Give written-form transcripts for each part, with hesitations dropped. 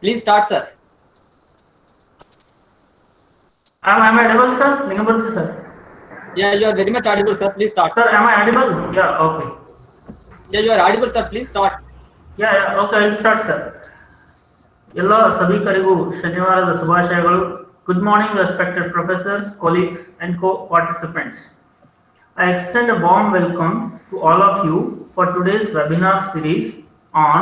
Please start, sir. Am I audible, sir? Lingambati, sir. Yeah, you are very much audible, sir. Please start. Sir, am I audible? Yeah, okay. Yeah, you are audible, sir. Please start. Yeah, okay, I'll start, sir. ಎಲ್ಲ ಸಭಿಕರಿಗೂ ಶನಿವಾರದ ಶುಭಾಶಯಗಳು. Good morning, respected professors, colleagues, and co-participants. I extend a warm welcome to all of you for today's webinar series on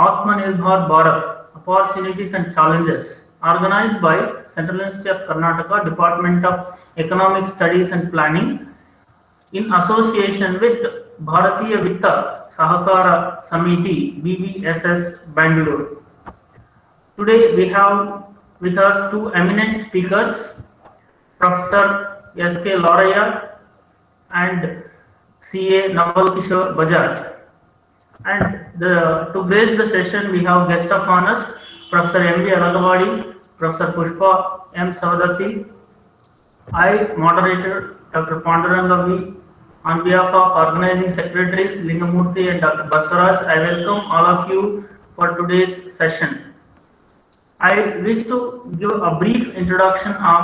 Atmanirbhar Bharat, Opportunities and Challenges, organized by Central University of Karnataka, Department of Economic Studies and Planning, in association with Bharatiya Vitta Sahakara Samiti BVSS Bangalore. Today we have with us two eminent speakers, Professor S.K. Loraya and C.A. Naval Kishore Bajaj. And to grace the session, we have guest of honors, Professor M.V. Alagawadi, Professor Pushpa M. Savadatti, I, moderator Dr. Panduranga V. On behalf of organizing secretaries Lingamurthy and Dr. Basaraj, I welcome all of you for today's session. I wish to give a brief introduction of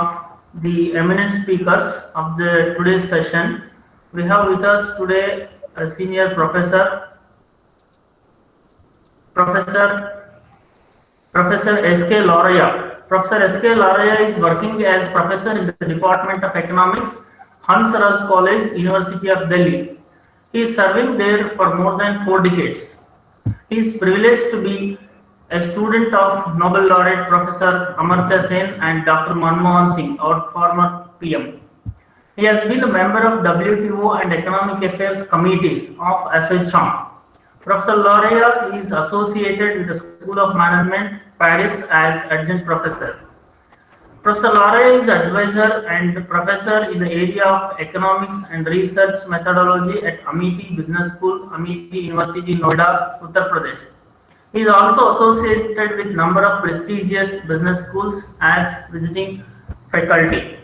the eminent speakers of the today's session. We have with us today a senior professor, Professor S.K. Loraya. Professor S.K. Loraya is working as professor in the Department of Economics, Hansraj College, University of Delhi. He is serving there for more than 4 decades. He is privileged to be a student of Nobel laureate Professor Amartya Sen and Dr. Manmohan Singh, our former PM. He has been a member of WTO and Economic Affairs Committees of ASSOCHAM. Professor Loraya is associated with the School of Management, Paris as adjunct professor. Professor Loraya is advisor and professor in the area of economics and research methodology at Amity Business School, Amity University, Noida, Uttar Pradesh. He is also associated with number of prestigious business schools as visiting faculty.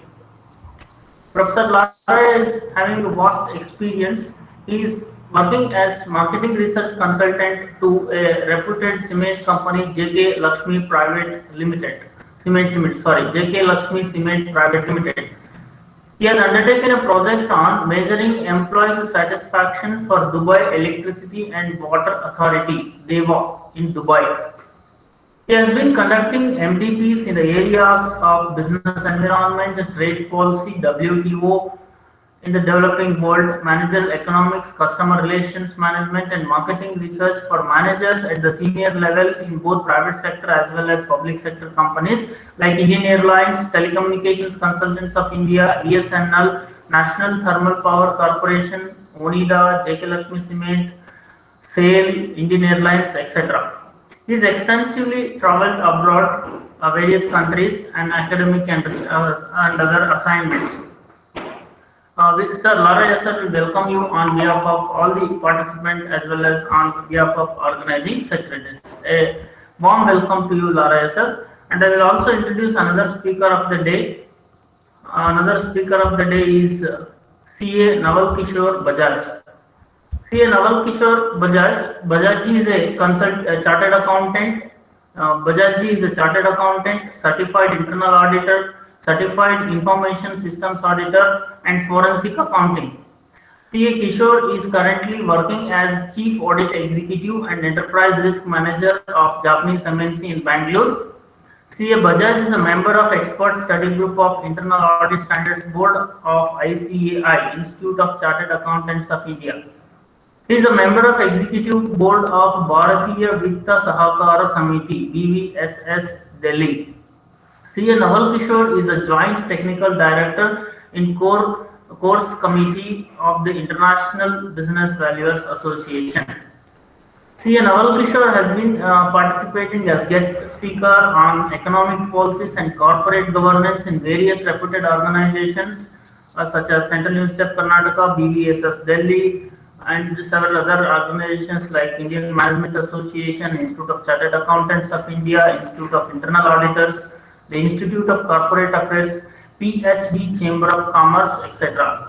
Professor Loraya is having a vast experience. He is working as marketing research consultant to a reputed cement company, JK Lakshmi Private Limited. JK Lakshmi Cement Private Limited. He has undertaken a project on measuring employees' satisfaction for Dubai Electricity and Water Authority, DEWA, in Dubai. He has been conducting MDPs in the areas of business environment, trade policy, WTO, in the developing world, managerial economics, customer relations management, and marketing research for managers at the senior level in both private sector as well as public sector companies like Indian Airlines, Telecommunications Consultants of India, BSNL, National Thermal Power Corporation, Onida, JK Lakshmi Cement, SAIL, Indian Airlines, etc. He has extensively traveled abroad, various countries, and academic and other assignments. Sir Loraya sir, we welcome you on behalf of all the participants as well as on behalf of organizing secretaries. A warm welcome to you, Loraya sir. And I will also introduce another speaker of the day. Another speaker of the day is C.A. Naval Kishore Bajaj. C.A. Naval Kishore Bajaj. Bajaj is a chartered accountant. Bajaj is a chartered accountant, certified internal auditor, certified information systems auditor, and forensic accounting. C.A. Kishore is currently working as Chief Audit Executive and Enterprise Risk Manager of Japanese MNC in Bangalore. C.A. Bajaj is a member of Expert Study Group of Internal Audit Standards Board of ICAI, Institute of Chartered Accountants of India. He is a member of Executive Board of Bharatiya Vitta Sahakara Samiti, BVSS, Delhi. C.A. Naval Kishore is a Joint Technical Director in Course Committee of the International Business Valuers Association. C.A. Naval Kishore has been participating as guest speaker on economic policies and corporate governance in various reputed organizations such as Central University of Karnataka, BVSS Delhi, and several other organizations like Indian Management Association, Institute of Chartered Accountants of India, Institute of Internal Auditors, the Institute of Corporate Affairs, PhD, Chamber of Commerce, etc.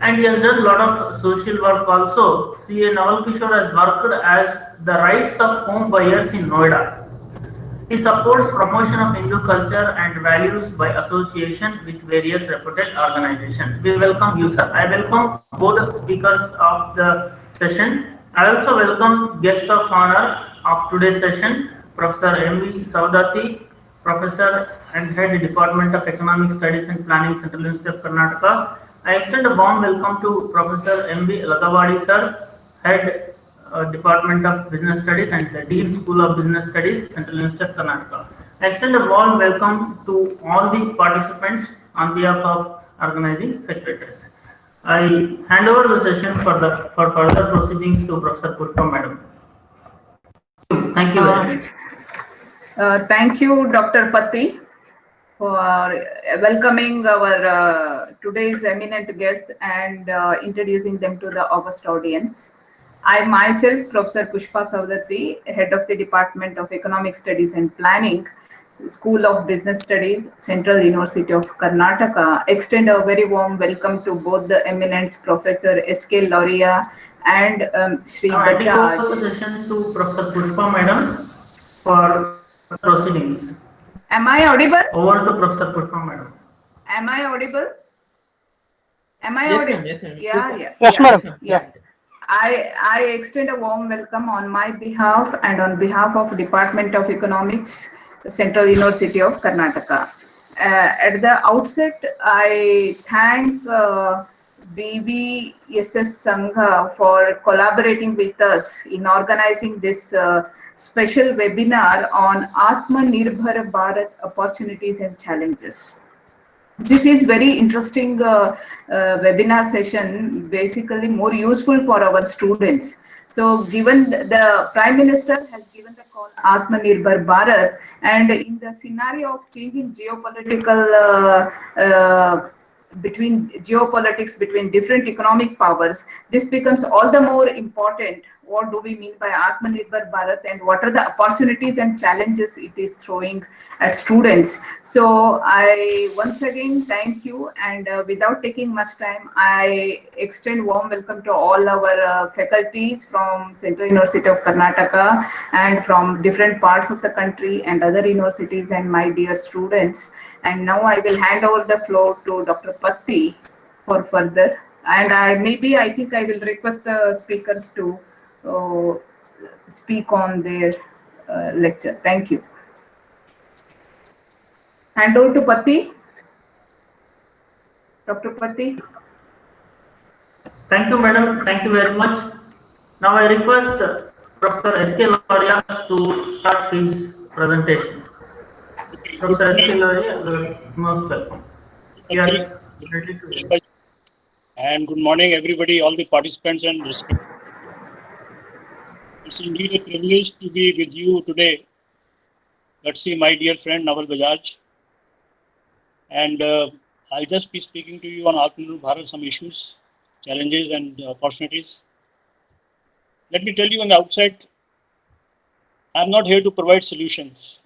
And he has done a lot of social work also. C.A. Naval Kishore has worked as the rights of home buyers in Noida. He supports promotion of Hindu culture and values by association with various reputed organizations. We welcome you, sir. I welcome both the speakers of the session. I also welcome guest of honor of today's session, Professor M.V. Saudati, Professor and Head Department of Economic Studies and Planning, Central University of Karnataka. I extend a warm welcome to Professor M.V. Ladavadi, sir, Head Department of Business Studies and the Dean School of Business Studies, Central University of Karnataka. I extend a warm welcome to all the participants on behalf of organizing secretaries. I hand over the session for further proceedings to Professor Pushpa Madam. Thank you very much. Thank you, Dr. Patti, for welcoming our today's eminent guests and introducing them to the august audience. I myself, Professor Pushpa Saudati, Head of the Department of Economic Studies and Planning, School of Business Studies, Central University of Karnataka, extend a very warm welcome to both the eminent Professor S.K. Loria and Shri Now I give Bajaj. over the session to Professor Pushpa Madam for proceedings. Am I audible? Over to Professor Pushpa Madam. Am I audible? Am I Yes, audible? ma'am. Yes, ma'am. Yeah. Yes, madam. Yeah. I extend a warm welcome on my behalf and on behalf of Department of Economics, Central University of Karnataka. At the outset, I thank BVSS Sangha for collaborating with us in organizing this special webinar on Atmanirbhar Bharat opportunities and challenges. This is very interesting webinar session, basically more useful for our students. So given the Prime Minister has given the call Atmanirbhar Bharat, and in the scenario of changing geopolitical geopolitics between different economic powers, this becomes all the more important. What do we mean by Atmanirbhar Bharat, and what are the opportunities and challenges it is throwing at students? So I once again thank you, and without taking much time, I extend warm welcome to all our faculties from Central University of Karnataka and from different parts of the country and other universities and my dear students. And now I will hand over the floor to Dr. Patti for further. And I think I will request the speakers to speak on their lecture. Thank you. Hand over to Patti. Dr. Patti. Thank you, madam. Thank you very much. Now I request Professor S.K. Loria to start his presentation. Professor S.K. Loria, most welcome. You are ready to. And good morning, everybody, all the participants and respect. It's indeed a privilege to be with you today. Let's see, my dear friend Naval Bajaj. And I'll just be speaking to you on Atmanirbhar Bharat, some issues, challenges, and opportunities. Let me tell you on the outset, I'm not here to provide solutions.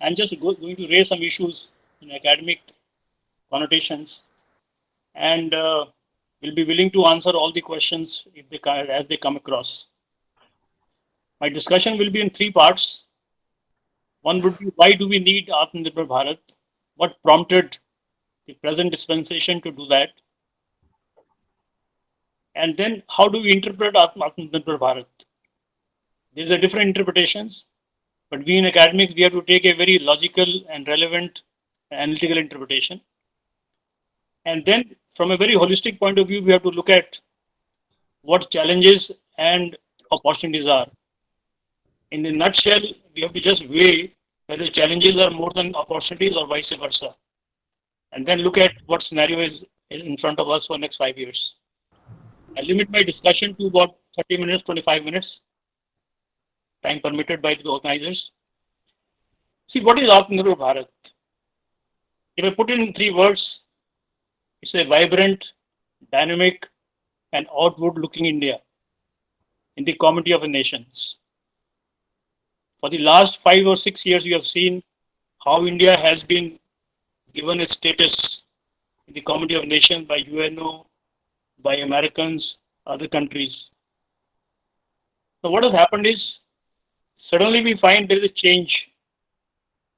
I'm just going to raise some issues in academic connotations, and will be willing to answer all the questions as they come across. My discussion will be in three parts. One would be, why do we need Atmanirbhar Bharat? What prompted the present dispensation to do that? And then, how do we interpret Atmanirbhar Bharat? There's a different interpretations, but we in academics, we have to take a very logical and relevant analytical interpretation. And then, from a very holistic point of view, we have to look at what challenges and opportunities are. In the nutshell, we have to just weigh whether challenges are more than opportunities or vice versa. And then look at what scenario is in front of us for the next 5 years. I limit my discussion to about 30 minutes, 25 minutes, time permitted by the organizers. See, what is Atmanirbhar Bharat? If I put it in 3 words, it's a vibrant, dynamic, and outward-looking India in the community of the nations. For the last 5 or 6 years, we have seen how India has been given a status in the community of nations by UNO, by Americans, other countries. So what has happened is, suddenly we find there is a change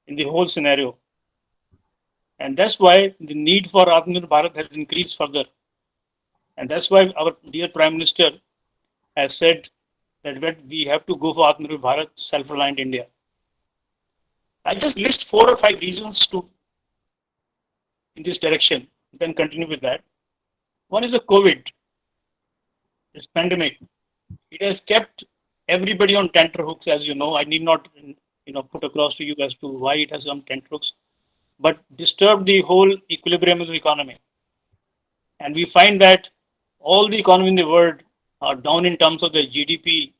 in the whole scenario. And that's why the need for Atmanirbhar Bharat has increased further. And that's why our dear Prime Minister has said that we have to go for Atmanirbhar Bharat, self-reliant India. I just list 4 or 5 reasons in this direction, then continue with that. One is the COVID, this pandemic. It has kept everybody on tenterhooks, as you know. I need not put across to you as to why it has some tenterhooks, but disturbed the whole equilibrium of the economy. And we find that all the economy in the world are down in terms of their GDP,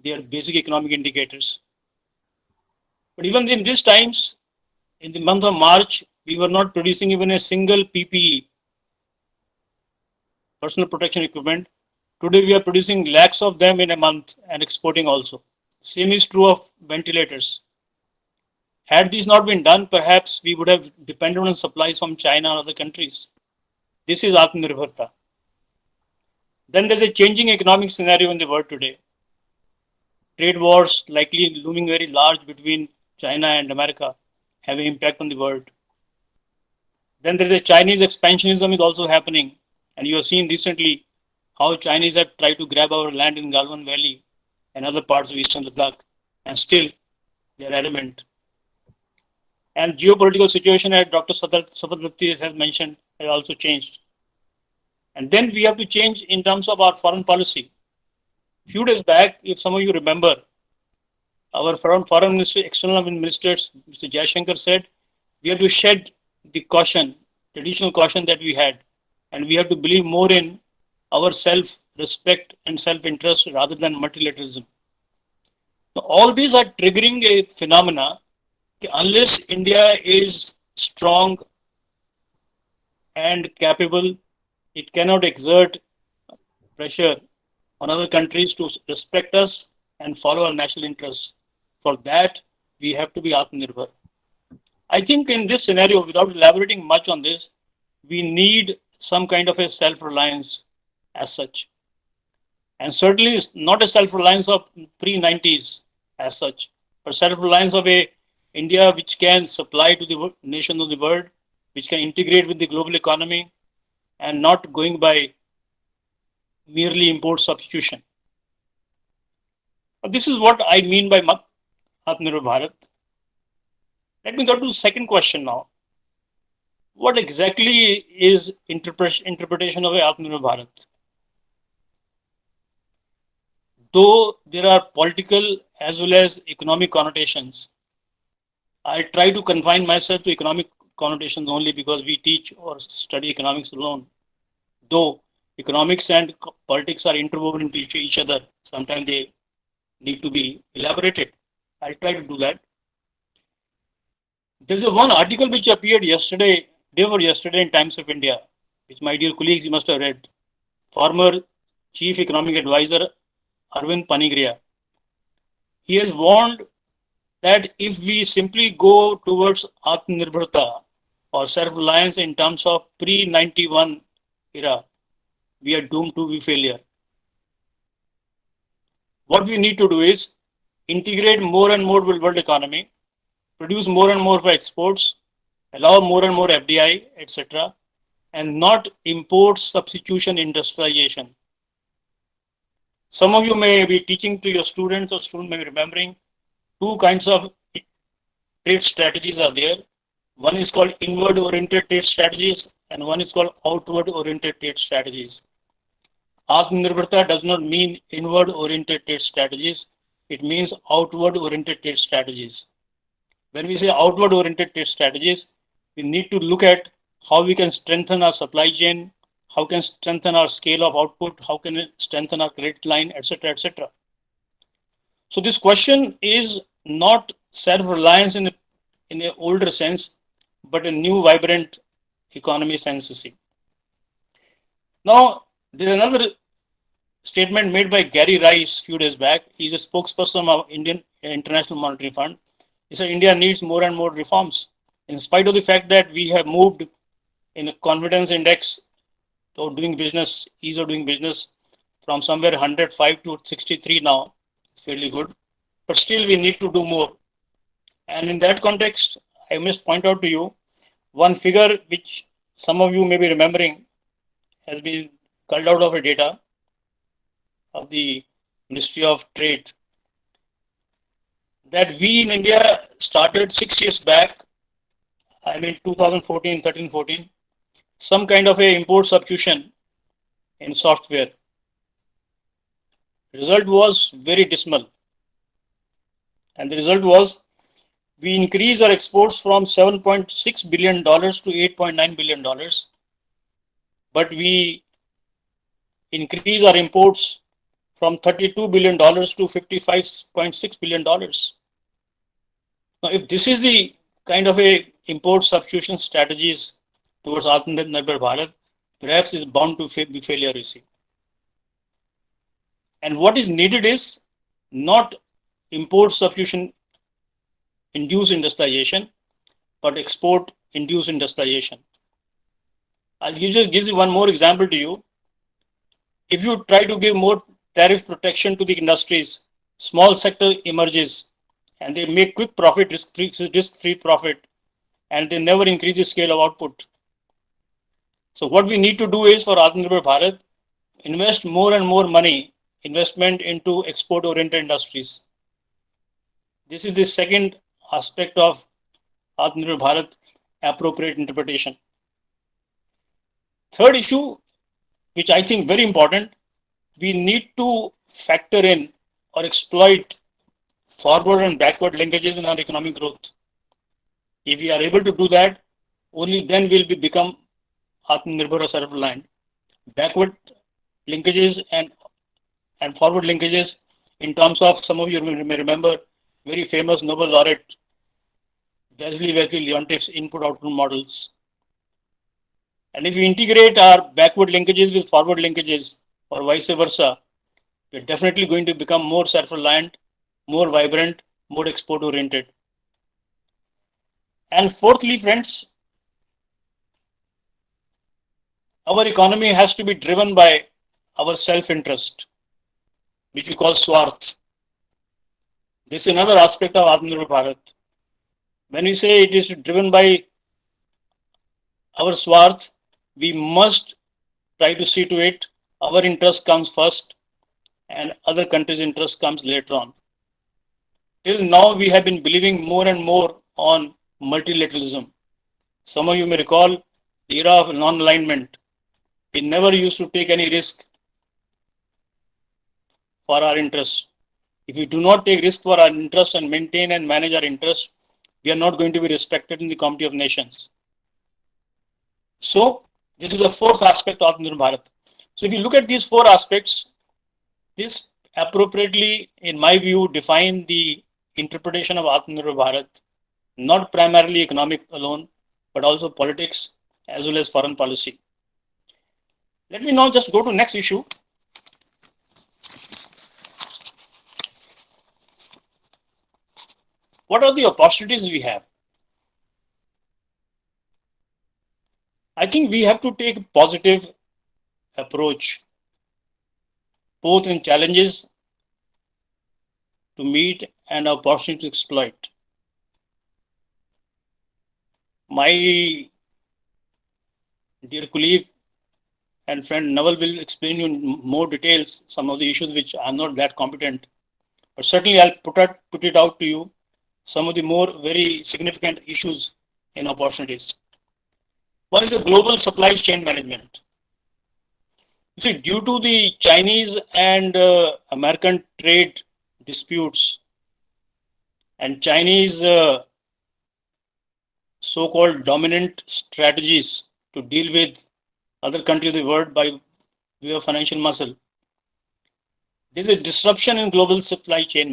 their basic economic indicators. But even in these times, in the month of March, we were not producing even a single PPE, personal protection equipment. Today we are producing lakhs of them in a month and exporting also. Same is true of ventilators. Had these not been done, perhaps we would have depended on supplies from China and other countries. This is Atmanirbharta. Then there's a changing economic scenario in the world today. Trade wars likely looming very large between China and America, having impact on the world. Then there's a Chinese expansionism is also happening. And you have seen recently how Chinese have tried to grab our land in Galwan Valley and other parts of Eastern Ladakh, and still they are adamant. And geopolitical situation, as Dr. Sabadrati has mentioned, has also changed. And then we have to change in terms of our foreign policy. Few days back, if some of you remember, our foreign minister, external ministers, Mr. Jaishankar said, we have to shed the caution, traditional caution that we had, and we have to believe more in our self-respect and self-interest rather than multilateralism. Now, all these are triggering a phenomena. Unless India is strong and capable, it cannot exert pressure on other countries to respect us and follow our national interests. For that, we have to be Atmanirbhar. I think in this scenario, without elaborating much on this, we need some kind of a self-reliance as such. And certainly not a self-reliance of pre-90s as such, but self-reliance of a India which can supply to the nations of the world, which can integrate with the global economy, and not going by merely import substitution. This is what I mean by Atmanirbhar Bharat. Let me go to the second question now. What exactly is interpretation of Atmanirbhar Bharat? Though there are political as well as economic connotations, I try to confine myself to economic connotations only because we teach or study economics alone. Though economics and politics are interwoven into each other, sometimes they need to be elaborated. I'll try to do that. There's one article which appeared yesterday in Times of India, which my dear colleagues you must have read. Former Chief Economic Advisor Arvind Panigriya. He has warned that if we simply go towards Atmanirbharta or self-reliance in terms of pre-91 era, we are doomed to be failure. What we need to do is integrate more and more with world economy, produce more and more for exports, allow more and more FDI, etc., and not import substitution industrialization. Some of you may be teaching to your students, or students may be remembering, 2 kinds of trade strategies are there. One is called inward-oriented trade strategies, and one is called outward-oriented trade strategies. Atmanirbharta does not mean inward-oriented trade strategies. It means outward-oriented trade strategies. When we say outward-oriented trade strategies, we need to look at how we can strengthen our supply chain, how can strengthen our scale of output, how can it strengthen our credit line, etc., etc. So this question is not self-reliance in an older sense, but a new vibrant economy sense, you see. Now, there's another statement made by Gary Rice few days back. He's a spokesperson of Indian International Monetary Fund. He said India needs more and more reforms. In spite of the fact that we have moved in a confidence index of doing business, ease of doing business, from somewhere 105 to 63 now. It's fairly good. But still we need to do more. And in that context, I must point out to you one figure which some of you may be remembering has been culled out of a data of the Ministry of Trade, that we in India started 6 years back, I mean 2014, 13, 14, some kind of a import substitution in software. Result was very dismal. And the result was we increased our exports from $7.6 billion to $8.9 billion. But we increased our imports from $32 billion to $55.6 billion. Now, if this is the kind of a import substitution strategies towards Atmanirbhar Bharat, perhaps is bound to be failure, you see. And what is needed is not import substitution induced industrialization, but export induced industrialization. I'll give you one more example to you. If you try to give more tariff protection to the industries, small sector emerges and they make quick profit, risk-free profit, and they never increase the scale of output. So what we need to do is for Atmanirbhar Bharat, invest more and more money, investment into export-oriented industries. This is the second aspect of Atmanirbhar Bharat appropriate interpretation. Third issue, which I think very important, we need to factor in or exploit forward and backward linkages in our economic growth. If we are able to do that, only then will we become Atmanirbhar or self-reliant. Backward linkages and forward linkages in terms of, some of you may remember, very famous Nobel laureate Wesley Leontief's input-output models. And if we integrate our backward linkages with forward linkages or vice versa, we're definitely going to become more self-reliant, more vibrant, more export-oriented. And fourthly, friends, our economy has to be driven by our self-interest, which we call Swarth. This is another aspect of Atmanirbhar Bharat. When we say it is driven by our Swarth, we must try to see to it our interest comes first and other countries' interest comes later on. Till now, we have been believing more and more on multilateralism. Some of you may recall the era of non-alignment. We never used to take any risk for our interests. If we do not take risk for our interests and maintain and manage our interests, we are not going to be respected in the community of nations. So, this is the fourth aspect of Atmanirbhar Bharat. So, if you look at these four aspects, this appropriately, in my view, define the interpretation of Atmanirbhar Bharat, not primarily economic alone, but also politics as well as foreign policy. Let me now just go to next issue. What are the opportunities we have? I think we have to take a positive approach, both in challenges to meet and opportunities to exploit. My dear colleague and friend Naval will explain you in more details some of the issues which I'm not that competent, but certainly I'll put it out to you, some of the more very significant issues in opportunities. One is the global supply chain management. You see, due to the Chinese and American trade disputes and Chinese so-called dominant strategies to deal with other countries of the world by way of financial muscle, there is a disruption in global supply chain.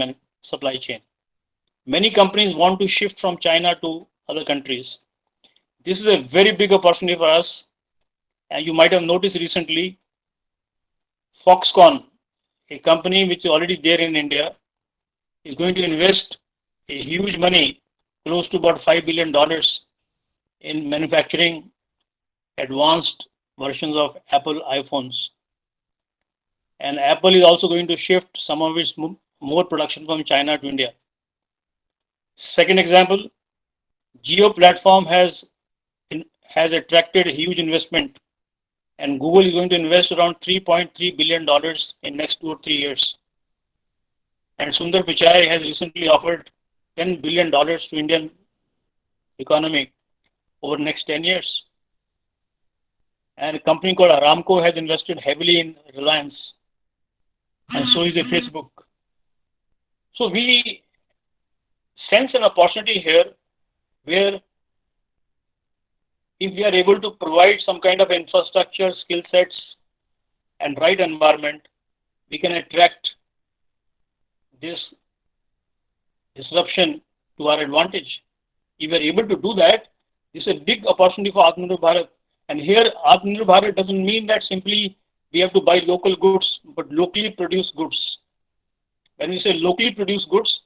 Many companies want to shift from China to other countries. This is a very big opportunity for us. And you might have noticed recently, Foxconn, a company which is already there in India, is going to invest a huge money, close to about $5 billion, in manufacturing advanced versions of Apple iPhones. And Apple is also going to shift some of its more production from China to India. Second example, Jio platform has attracted huge investment, and Google is going to invest around $3.3 billion in next 2 or 3 years. And Sundar Pichai has recently offered $10 billion to Indian economy over the next 10 years. And a company called Aramco has invested heavily in Reliance, and so is Facebook. So we sense an opportunity here where if we are able to provide some kind of infrastructure, skill sets, and right environment, we can attract this disruption to our advantage. If we are able to do that, this is a big opportunity for Atmanirbhar Bharat. And here, Atmanirbhar Bharat doesn't mean that simply we have to buy local goods, but locally produced goods. When we say locally produced goods,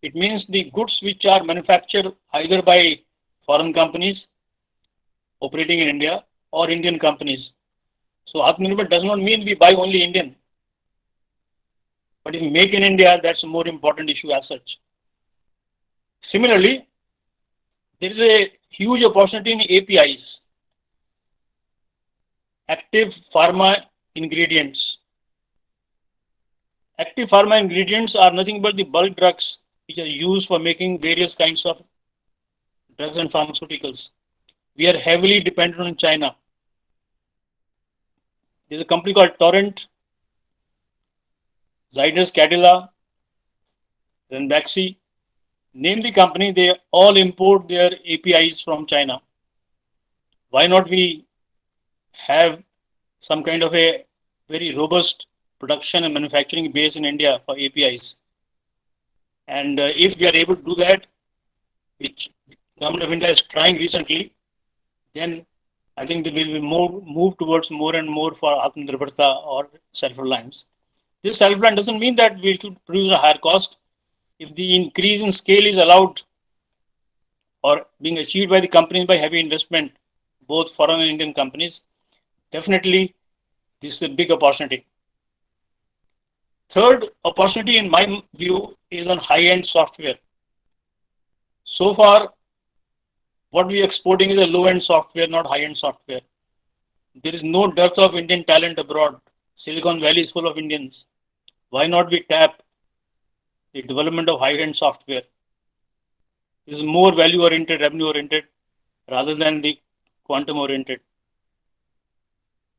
it means the goods which are manufactured either by foreign companies operating in India or Indian companies. So Atmanirbhar does not mean we buy only Indian. But if we make in India, that's a more important issue as such. Similarly, there is a huge opportunity in APIs, active pharma ingredients. Active pharma ingredients are nothing but the bulk drugs which are used for making various kinds of drugs and pharmaceuticals. We are heavily dependent on China. There's a company called Torrent, Zydus Cadila, Ranbaxy. Name the company, they all import their APIs from China. Why not we have some kind of a very robust production and manufacturing base in India for APIs? And if we are able to do that, which the government of India is trying recently, then I think there will be more move towards more and more for Atmanirbharta or self-reliance. This self-reliance doesn't mean that we should produce at a higher cost. If the increase in scale is allowed or being achieved by the companies by heavy investment, both foreign and Indian companies, definitely this is a big opportunity. Third opportunity in my view is on high-end software. So far, what we are exporting is a low-end software, not high-end software. There is no dearth of Indian talent abroad. Silicon Valley is full of Indians. Why not we tap the development of high-end software? This is more value-oriented, revenue-oriented, rather than the quantum-oriented.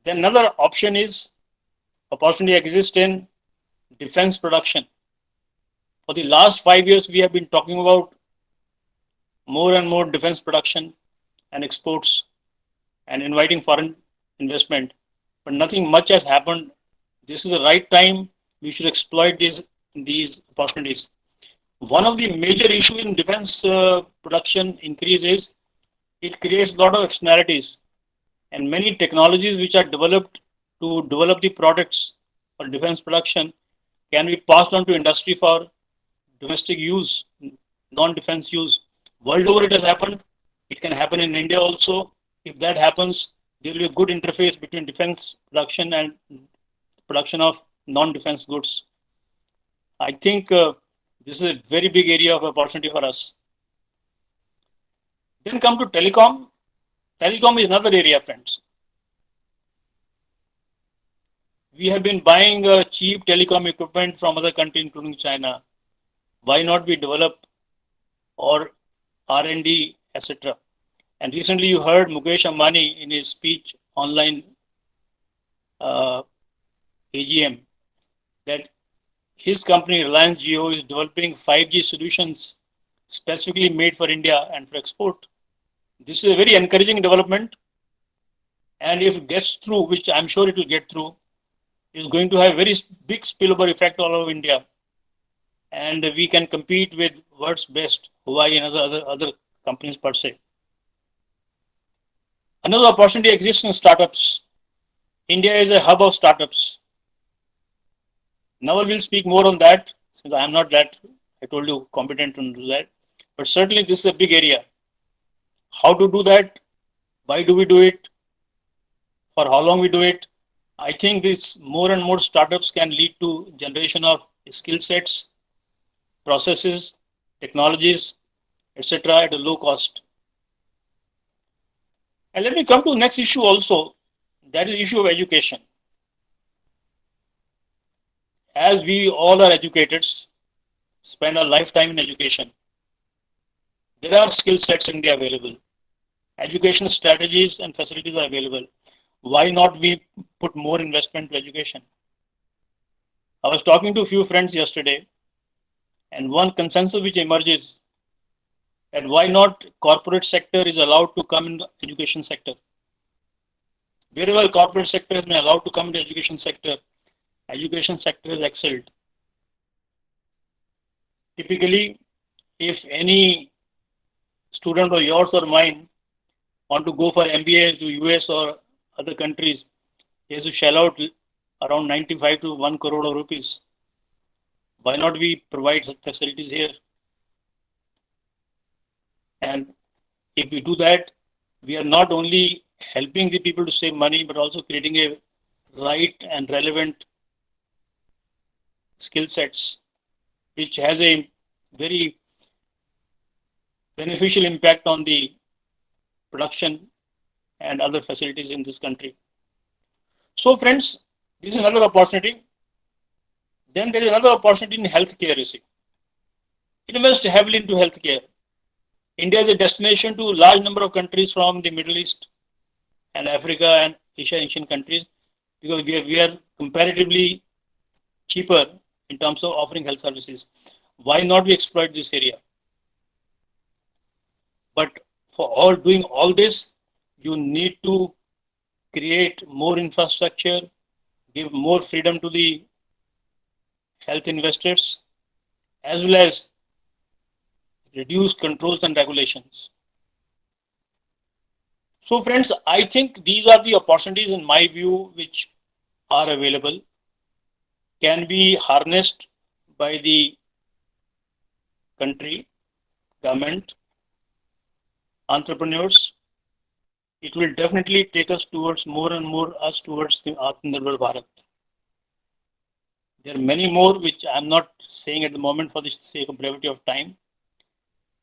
Then another option is opportunity exists in defense production. For the last 5 years, we have been talking about more and more defense production and exports and inviting foreign investment, but nothing much has happened. This is the right time. We should exploit these opportunities. One of the major issues in defense production increase is it creates a lot of externalities, and many technologies which are developed to develop the products for defense production can be passed on to industry for domestic use, non-defense use. World over it has happened. It can happen in India also. If that happens, there will be a good interface between defense production and production of non-defense goods. I think this is a very big area of opportunity for us. Then come to telecom. Telecom is another area, friends. We have been buying cheap telecom equipment from other countries, including China. Why not we develop or R&D, etc. And recently you heard Mukesh Ambani in his speech online AGM that his company Reliance Jio is developing 5G solutions specifically made for India and for export. This is a very encouraging development, and if it gets through, which I'm sure it will get through, is going to have very big spillover effect all over India, and we can compete with world's best, Huawei and other companies per se. Another opportunity exists in startups. India is a hub of startups. Naval will speak more on that, since I am not that, I told you, competent to do that. But certainly this is a big area. How to do that? Why do we do it? For how long we do it? I think this more and more startups can lead to generation of skill sets, processes, technologies, etc. at a low cost. And let me come to the next issue also, that is the issue of education. As we all are educators, spend our lifetime in education, there are skill sets in India available. Education strategies and facilities are available. Why not we put more investment to education? I was talking to a few friends yesterday, and one consensus which emerges that why not corporate sector is allowed to come in the education sector. Wherever corporate sector has been allowed to come in the education sector has excelled. Typically, if any student of yours or mine want to go for MBA to US or other countries, he has to shell out around 95 to 1 crore of rupees. Why not we provide such facilities here? And if we do that, we are not only helping the people to save money, but also creating a right and relevant skill sets, which has a very beneficial impact on the production and other facilities in this country. So friends, this is another opportunity. Then there is another opportunity in healthcare, you see. Invest heavily into healthcare. India is a destination to a large number of countries from the Middle East and Africa and Asian countries, because we are comparatively cheaper in terms of offering health services. Why not we exploit this area? But for doing all this, you need to create more infrastructure, give more freedom to the health investors, as well as reduce controls and regulations. So friends, I think these are the opportunities in my view which are available, can be harnessed by the country, government, entrepreneurs. It will definitely take us towards more and more towards the Atmanirbhar Bharat. There are many more which I am not saying at the moment for the sake of brevity of time.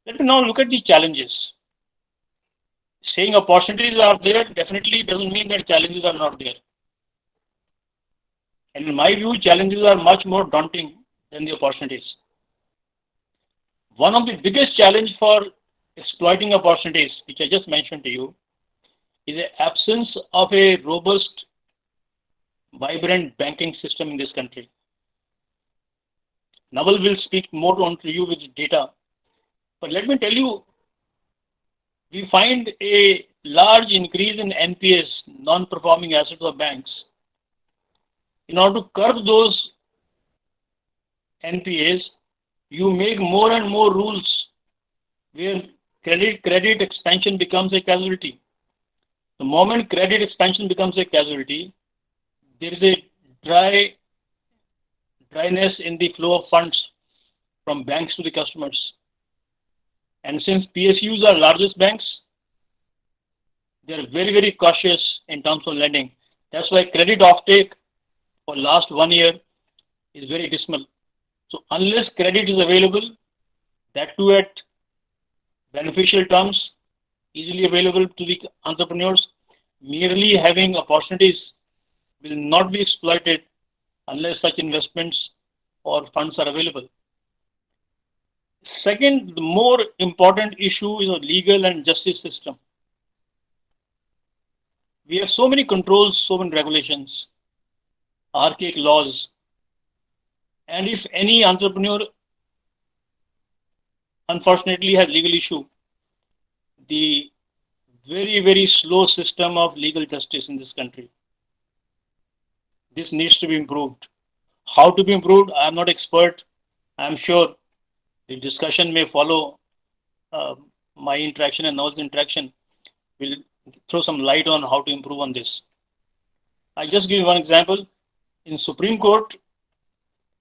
Let me now look at the challenges. Saying opportunities are there definitely doesn't mean that challenges are not there. And in my view, challenges are much more daunting than the opportunities. One of the biggest challenge for exploiting opportunities, which I just mentioned to you, is the absence of a robust, vibrant banking system in this country. Naval will speak more on to you with data, but let me tell you, we find a large increase in NPAs, non-performing assets of banks. In order to curb those NPAs, you make more and more rules where credit expansion becomes a casualty. The moment credit expansion becomes a casualty, there is a dryness in the flow of funds from banks to the customers. And since PSUs are largest banks, they are very, very cautious in terms of lending. That's why credit offtake for last 1 year is very dismal. So unless credit is available, that too at beneficial terms, easily available to the entrepreneurs, merely having opportunities will not be exploited unless such investments or funds are available. Second, the more important issue is a legal and justice system. We have so many controls, so many regulations, archaic laws, and if any entrepreneur unfortunately has legal issue, the very, very slow system of legal justice in this country, this needs to be improved. How to be improved? I am not expert. I am sure the discussion may follow my interaction and Noel's interaction will throw some light on how to improve on this. I just give one example. In Supreme Court,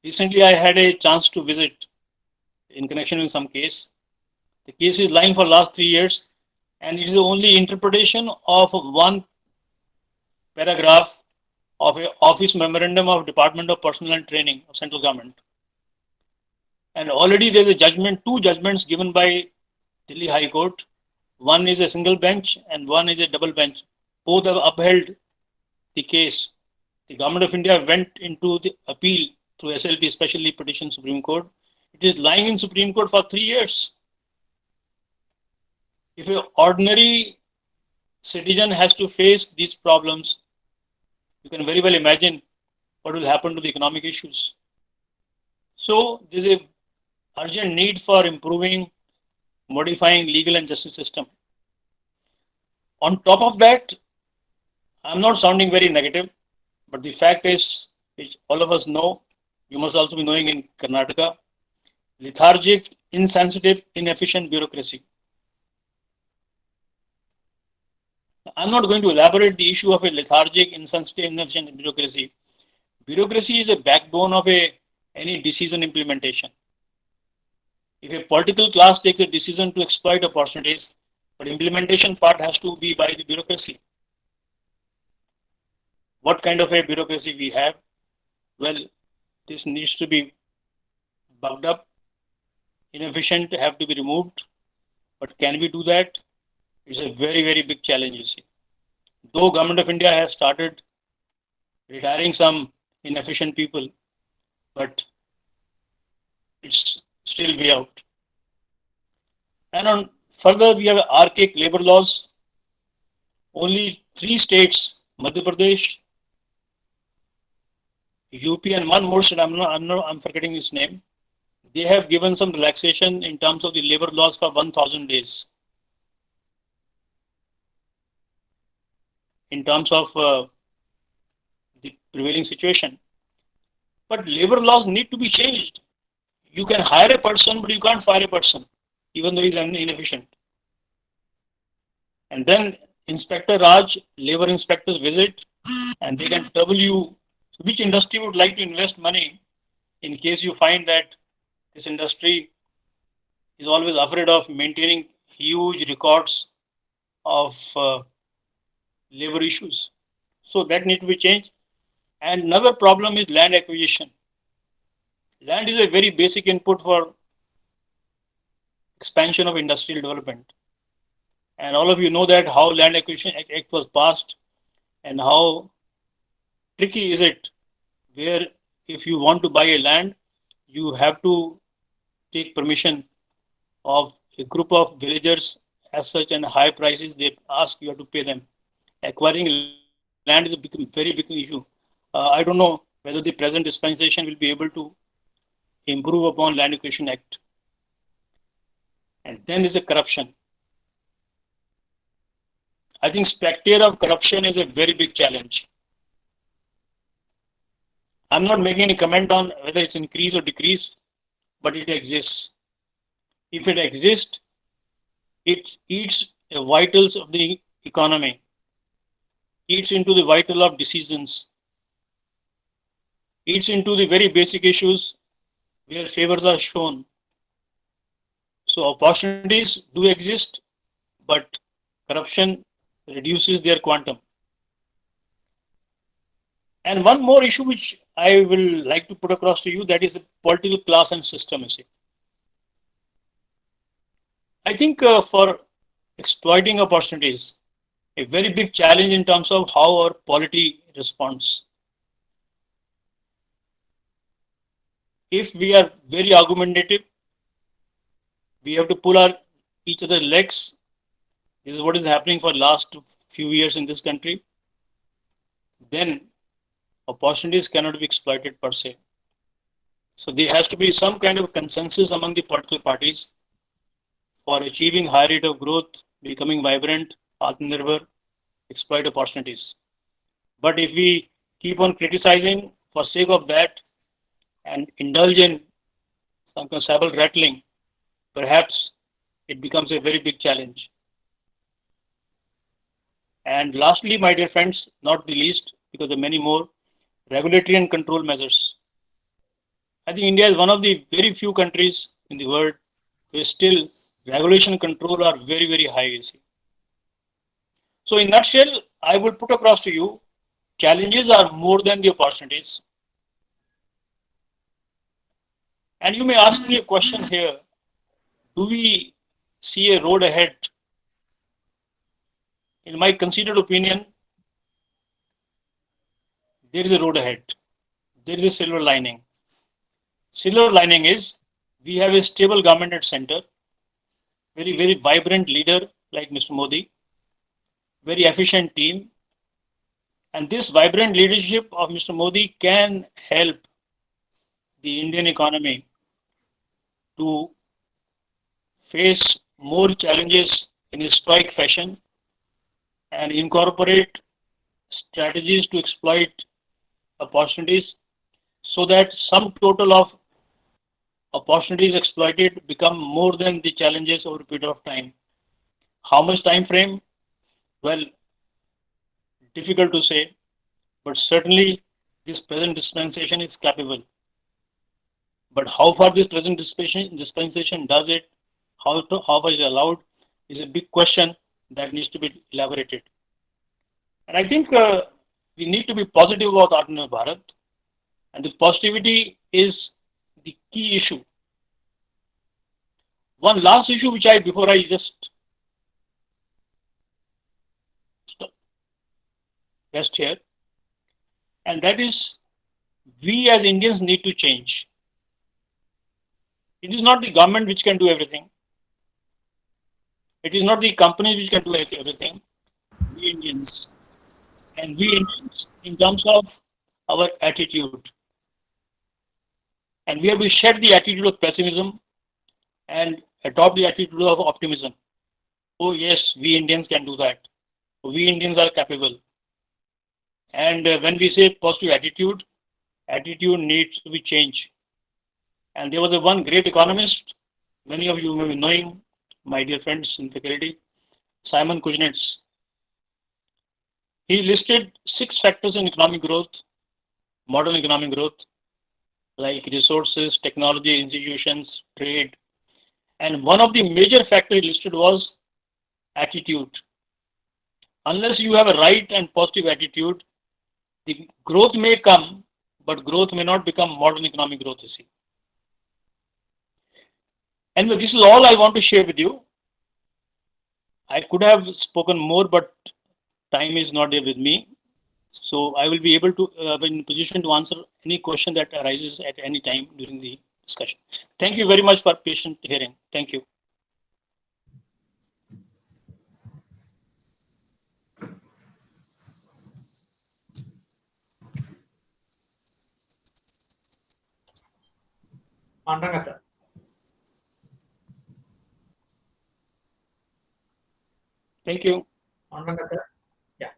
recently I had a chance to visit in connection with some case. The case is lying for last 3 years, and it is the only interpretation of one paragraph of a office memorandum of Department of Personnel and Training of central government. And already there is a judgment, 2 judgments given by Delhi High Court. One is a single bench and one is a double bench. Both have upheld the case. The Government of India went into the appeal through SLP, specially petitioned Supreme Court. It is lying in Supreme Court for 3 years. If an ordinary citizen has to face these problems, you can very well imagine what will happen to the economic issues. So there is a urgent need for improving, modifying legal and justice system. On top of that, I'm not sounding very negative, but the fact is, which all of us know, you must also be knowing in Karnataka, lethargic, insensitive, inefficient bureaucracy. I'm not going to elaborate the issue of a lethargic, insensitive, inefficient bureaucracy. Bureaucracy is a backbone of any decision implementation. If a political class takes a decision to exploit opportunities, but implementation part has to be by the bureaucracy. What kind of a bureaucracy we have? Well, this needs to be bugged up, inefficient, have to be removed. But can we do that? It's a very, very big challenge, you see. Though Government of India has started retiring some inefficient people, but it's still way out. And further, we have archaic labor laws. Only 3 states, Madhya Pradesh, UP, and one more state, I'm forgetting his name. They have given some relaxation in terms of the labor laws for 1,000 days. In terms of the prevailing situation. But labor laws need to be changed. You can hire a person, but you can't fire a person, even though he's inefficient. And then Inspector Raj, labor inspectors visit, and they can tell you which industry would like to invest money in case you find that this industry is always afraid of maintaining huge records of labor issues. So that needs to be changed. And another problem is land acquisition. Land is a very basic input for expansion of industrial development. And all of you know that how Land Acquisition Act was passed and how tricky is it, where if you want to buy a land, you have to take permission of a group of villagers as such, and high prices they ask, you have to pay them. Acquiring land is a very big issue. I don't know whether the present dispensation will be able to improve upon Land Acquisition Act. And then is a corruption. I think specter of corruption is a very big challenge. I'm not making any comment on whether it's increased or decreased, but it exists. If it exists, it eats the vitals of the economy, eats into the vital of decisions, eats into the very basic issues where favors are shown. So opportunities do exist, but corruption reduces their quantum. And one more issue which I will like to put across to you, that is the political class and system. I think for exploiting opportunities, a very big challenge in terms of how our polity responds. If we are very argumentative, we have to pull each other's legs. This is what is happening for the last few years in this country. Then opportunities cannot be exploited per se. So there has to be some kind of consensus among the political parties for achieving high rate of growth, becoming vibrant, Atmanirbhar, exploit opportunities. But if we keep on criticizing for sake of that and indulge in some saber rattling, perhaps it becomes a very big challenge. And lastly, my dear friends, not the least, because there are many more, regulatory and control measures. I think India is one of the very few countries in the world where still regulation and control are very, very high. So in a nutshell, I would put across to you, challenges are more than the opportunities. And you may ask me a question here, do we see a road ahead. In my considered opinion, there is a road ahead. There is a silver lining. Silver lining is we have a stable government at center, very, very vibrant leader like Mr. Modi, very efficient team. And this vibrant leadership of Mr. Modi can help the Indian economy to face more challenges in a stoic fashion and incorporate strategies to exploit opportunities so that sum total of opportunities exploited become more than the challenges over a period of time. How much time frame? Well, difficult to say, but certainly this present dispensation is capable. But how far this present dispensation does it, how far is allowed, is a big question that needs to be elaborated. And I think we need to be positive about Atmanirbhar Bharat, and the positivity is the key issue. One last issue which before I just rest here, and that is we as Indians need to change. It is not the government which can do everything. It is not the companies which can do everything. We Indians. And we Indians in terms of our attitude. And we have to shed the attitude of pessimism and adopt the attitude of optimism. Oh yes, we Indians can do that. We Indians are capable. And when we say positive attitude, attitude needs to be changed. And there was one great economist, many of you may be knowing, my dear friends in faculty, Simon Kuznets. He listed 6 factors in economic growth, modern economic growth, like resources, technology, institutions, trade. And one of the major factors he listed was attitude. Unless you have a right and positive attitude, the growth may come, but growth may not become modern economic growth, you see. Anyway, this is all I want to share with you. I could have spoken more, but time is not there with me. So I will be able to be in position to answer any question that arises at any time during the discussion. Thank you very much for patient hearing. Thank you. Pandanga sir. Thank you. Pandanga sir. Yeah.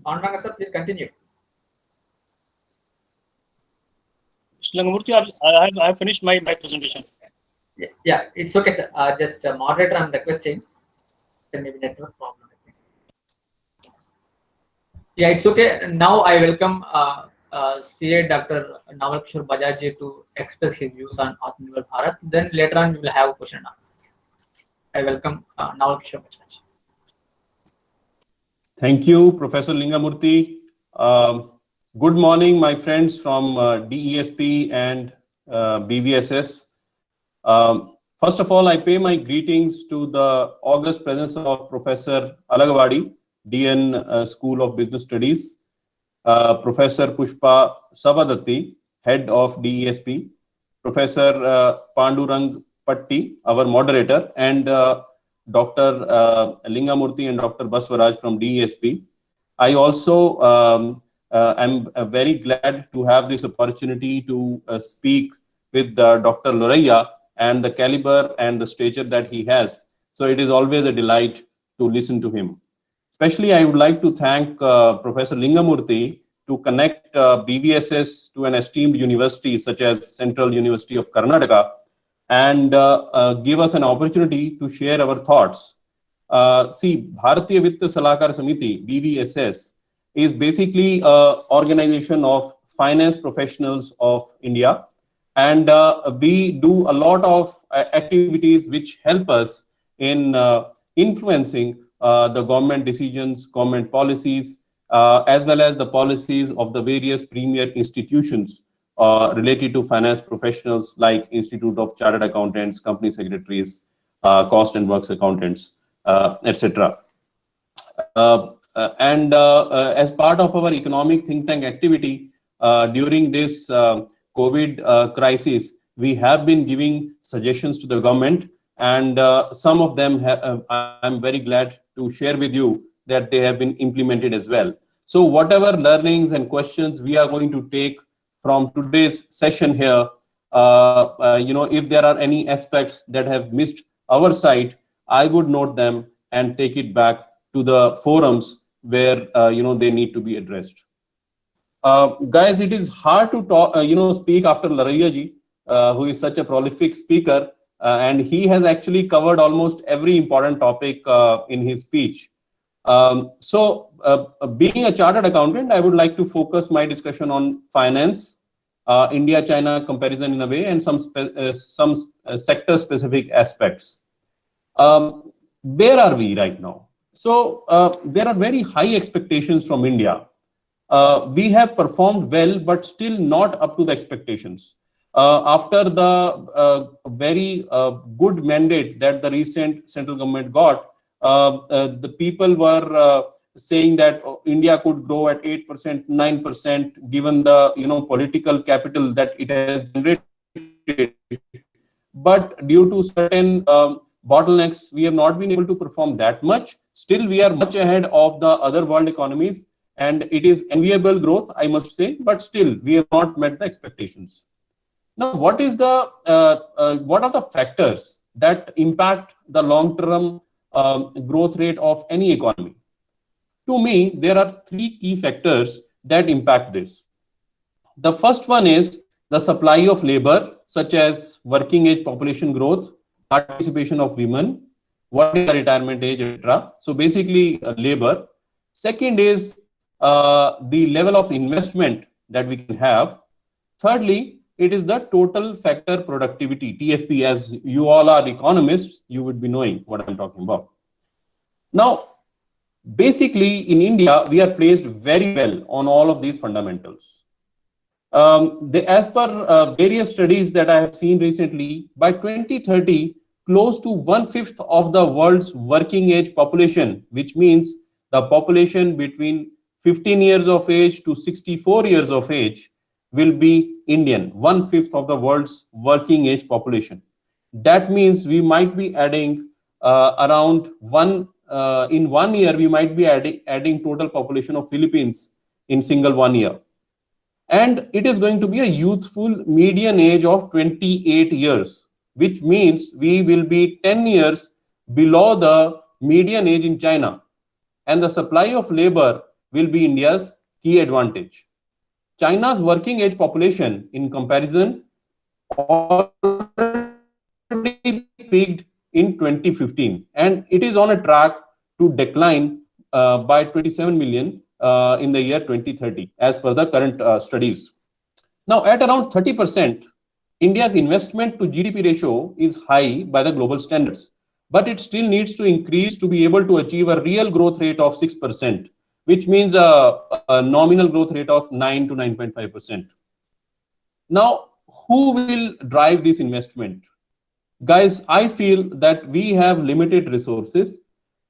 Pandanga sir, please continue. Mr. Lingamurthy, I have finished my presentation. Yeah, it's okay, sir. Just moderator, I'm requesting. There may be network problem, I think. Yeah, it's okay. Now I welcome CA Dr. Naval Kishore Bajaj to express his views on Atmanirbhar Bharat. Then later on we will have question and answers. I welcome Naval Kishore Bajaj. Thank you, Professor Lingamurthy. Good morning, my friends from DESP and BVSS. First of all, I pay my greetings to the august presence of Professor Alagawadi, DN School of Business Studies, Professor Pushpa Savadatti, Head of DESP, Professor Pandurang Patti, our moderator, and Dr. Lingamurthy and Dr. Baswaraj from DESP. I also am very glad to have this opportunity to speak with Dr. Loraya and the caliber and the stature that he has. So it is always a delight to listen to him. Especially, I would like to thank Professor Lingamurthy to connect BVSS to an esteemed university such as Central University of Karnataka and give us an opportunity to share our thoughts. See, Bharatiya Vitta Salahkar Samiti, BVSS, is basically an organization of finance professionals of India. And we do a lot of activities which help us in influencing the government decisions, government policies, as well as the policies of the various premier institutions related to finance professionals like Institute of Chartered Accountants, company secretaries, cost and works accountants, etc. As part of our economic think tank activity during this COVID crisis, we have been giving suggestions to the government, and some of them I'm very glad to share with you that they have been implemented as well. So whatever learnings and questions we are going to take from today's session here, if there are any aspects that have missed our side, I would note them and take it back to the forums where they need to be addressed. Guys, it is hard to talk, speak after Laraiya ji, who is such a prolific speaker, and he has actually covered almost every important topic in his speech. Being a chartered accountant, I would like to focus my discussion on finance, India-China comparison in a way, and some sector-specific aspects. Where are we right now? So there are very high expectations from India. We have performed well, but still not up to the expectations. After the very good mandate that the recent central government got, the people were saying that India could grow at 8%, 9%, given the political capital that it has generated. But due to certain bottlenecks, we have not been able to perform that much. Still, we are much ahead of the other world economies, and it is enviable growth, I must say. But still, we have not met the expectations. Now, what are the factors that impact the long-term growth rate of any economy? To me, there are three key factors that impact this. The first one is the supply of labor, such as working age population growth, participation of women, what is the retirement age, etc. So basically labor. Second is the level of investment that we can have. Thirdly, it is the total factor productivity, TFP. As you all are economists, you would be knowing what I'm talking about. Now, basically in India, we are placed very well on all of these fundamentals. As per various studies that I have seen recently, by 2030, close to 1/5 of the world's working age population, which means the population between 15 years of age to 64 years of age, will be Indian, 1/5 of the world's working age population. That means we might be adding in 1 year, we might be adding total population of Philippines in single 1 year. And it is going to be a youthful median age of 28 years, which means we will be 10 years below the median age in China. And the supply of labor will be India's key advantage. China's working age population, in comparison, already peaked in 2015, and it is on a track to decline by 27 million in the year 2030, as per the current studies. Now, at around 30%, India's investment to GDP ratio is high by the global standards, but it still needs to increase to be able to achieve a real growth rate of 6%, which means a nominal growth rate of 9 to 9.5%. Now, who will drive this investment? Guys, I feel that we have limited resources.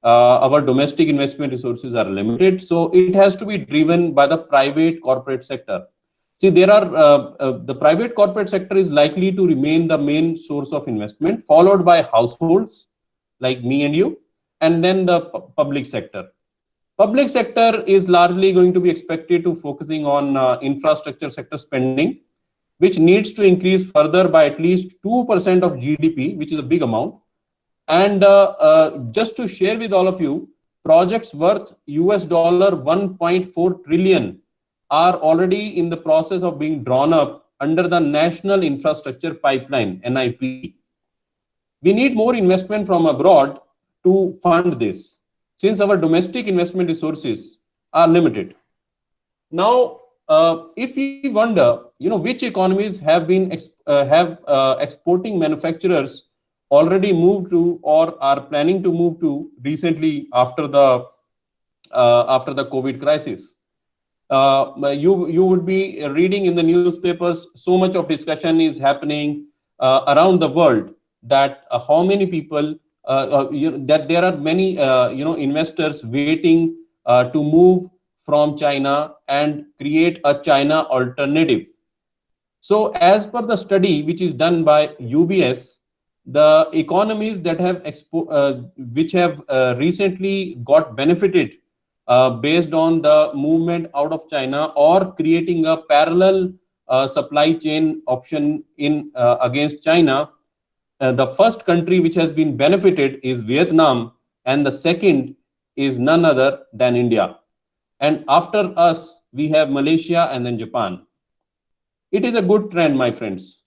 Our domestic investment resources are limited, so it has to be driven by the private corporate sector. See, the private corporate sector is likely to remain the main source of investment, followed by households like me and you, and then the public sector. Public sector is largely going to be expected to focusing on infrastructure sector spending, which needs to increase further by at least 2% of GDP, which is a big amount. And just to share with all of you, projects worth $1.4 trillion are already in the process of being drawn up under the National Infrastructure Pipeline, NIP. We need more investment from abroad to fund this, since our domestic investment resources are limited. Now, if we wonder, which economies have been exporting manufacturers already moved to or are planning to move to recently after the COVID crisis. You would be reading in the newspapers, so much of discussion is happening around the world that how many people that there are many investors waiting to move from China and create a China alternative. So as per the study which is done by UBS, the economies that have which have recently got benefited based on the movement out of China or creating a parallel supply chain option in against China, the first country which has been benefited is Vietnam, and the second is none other than India. And after us, we have Malaysia and then Japan. It is a good trend, my friends.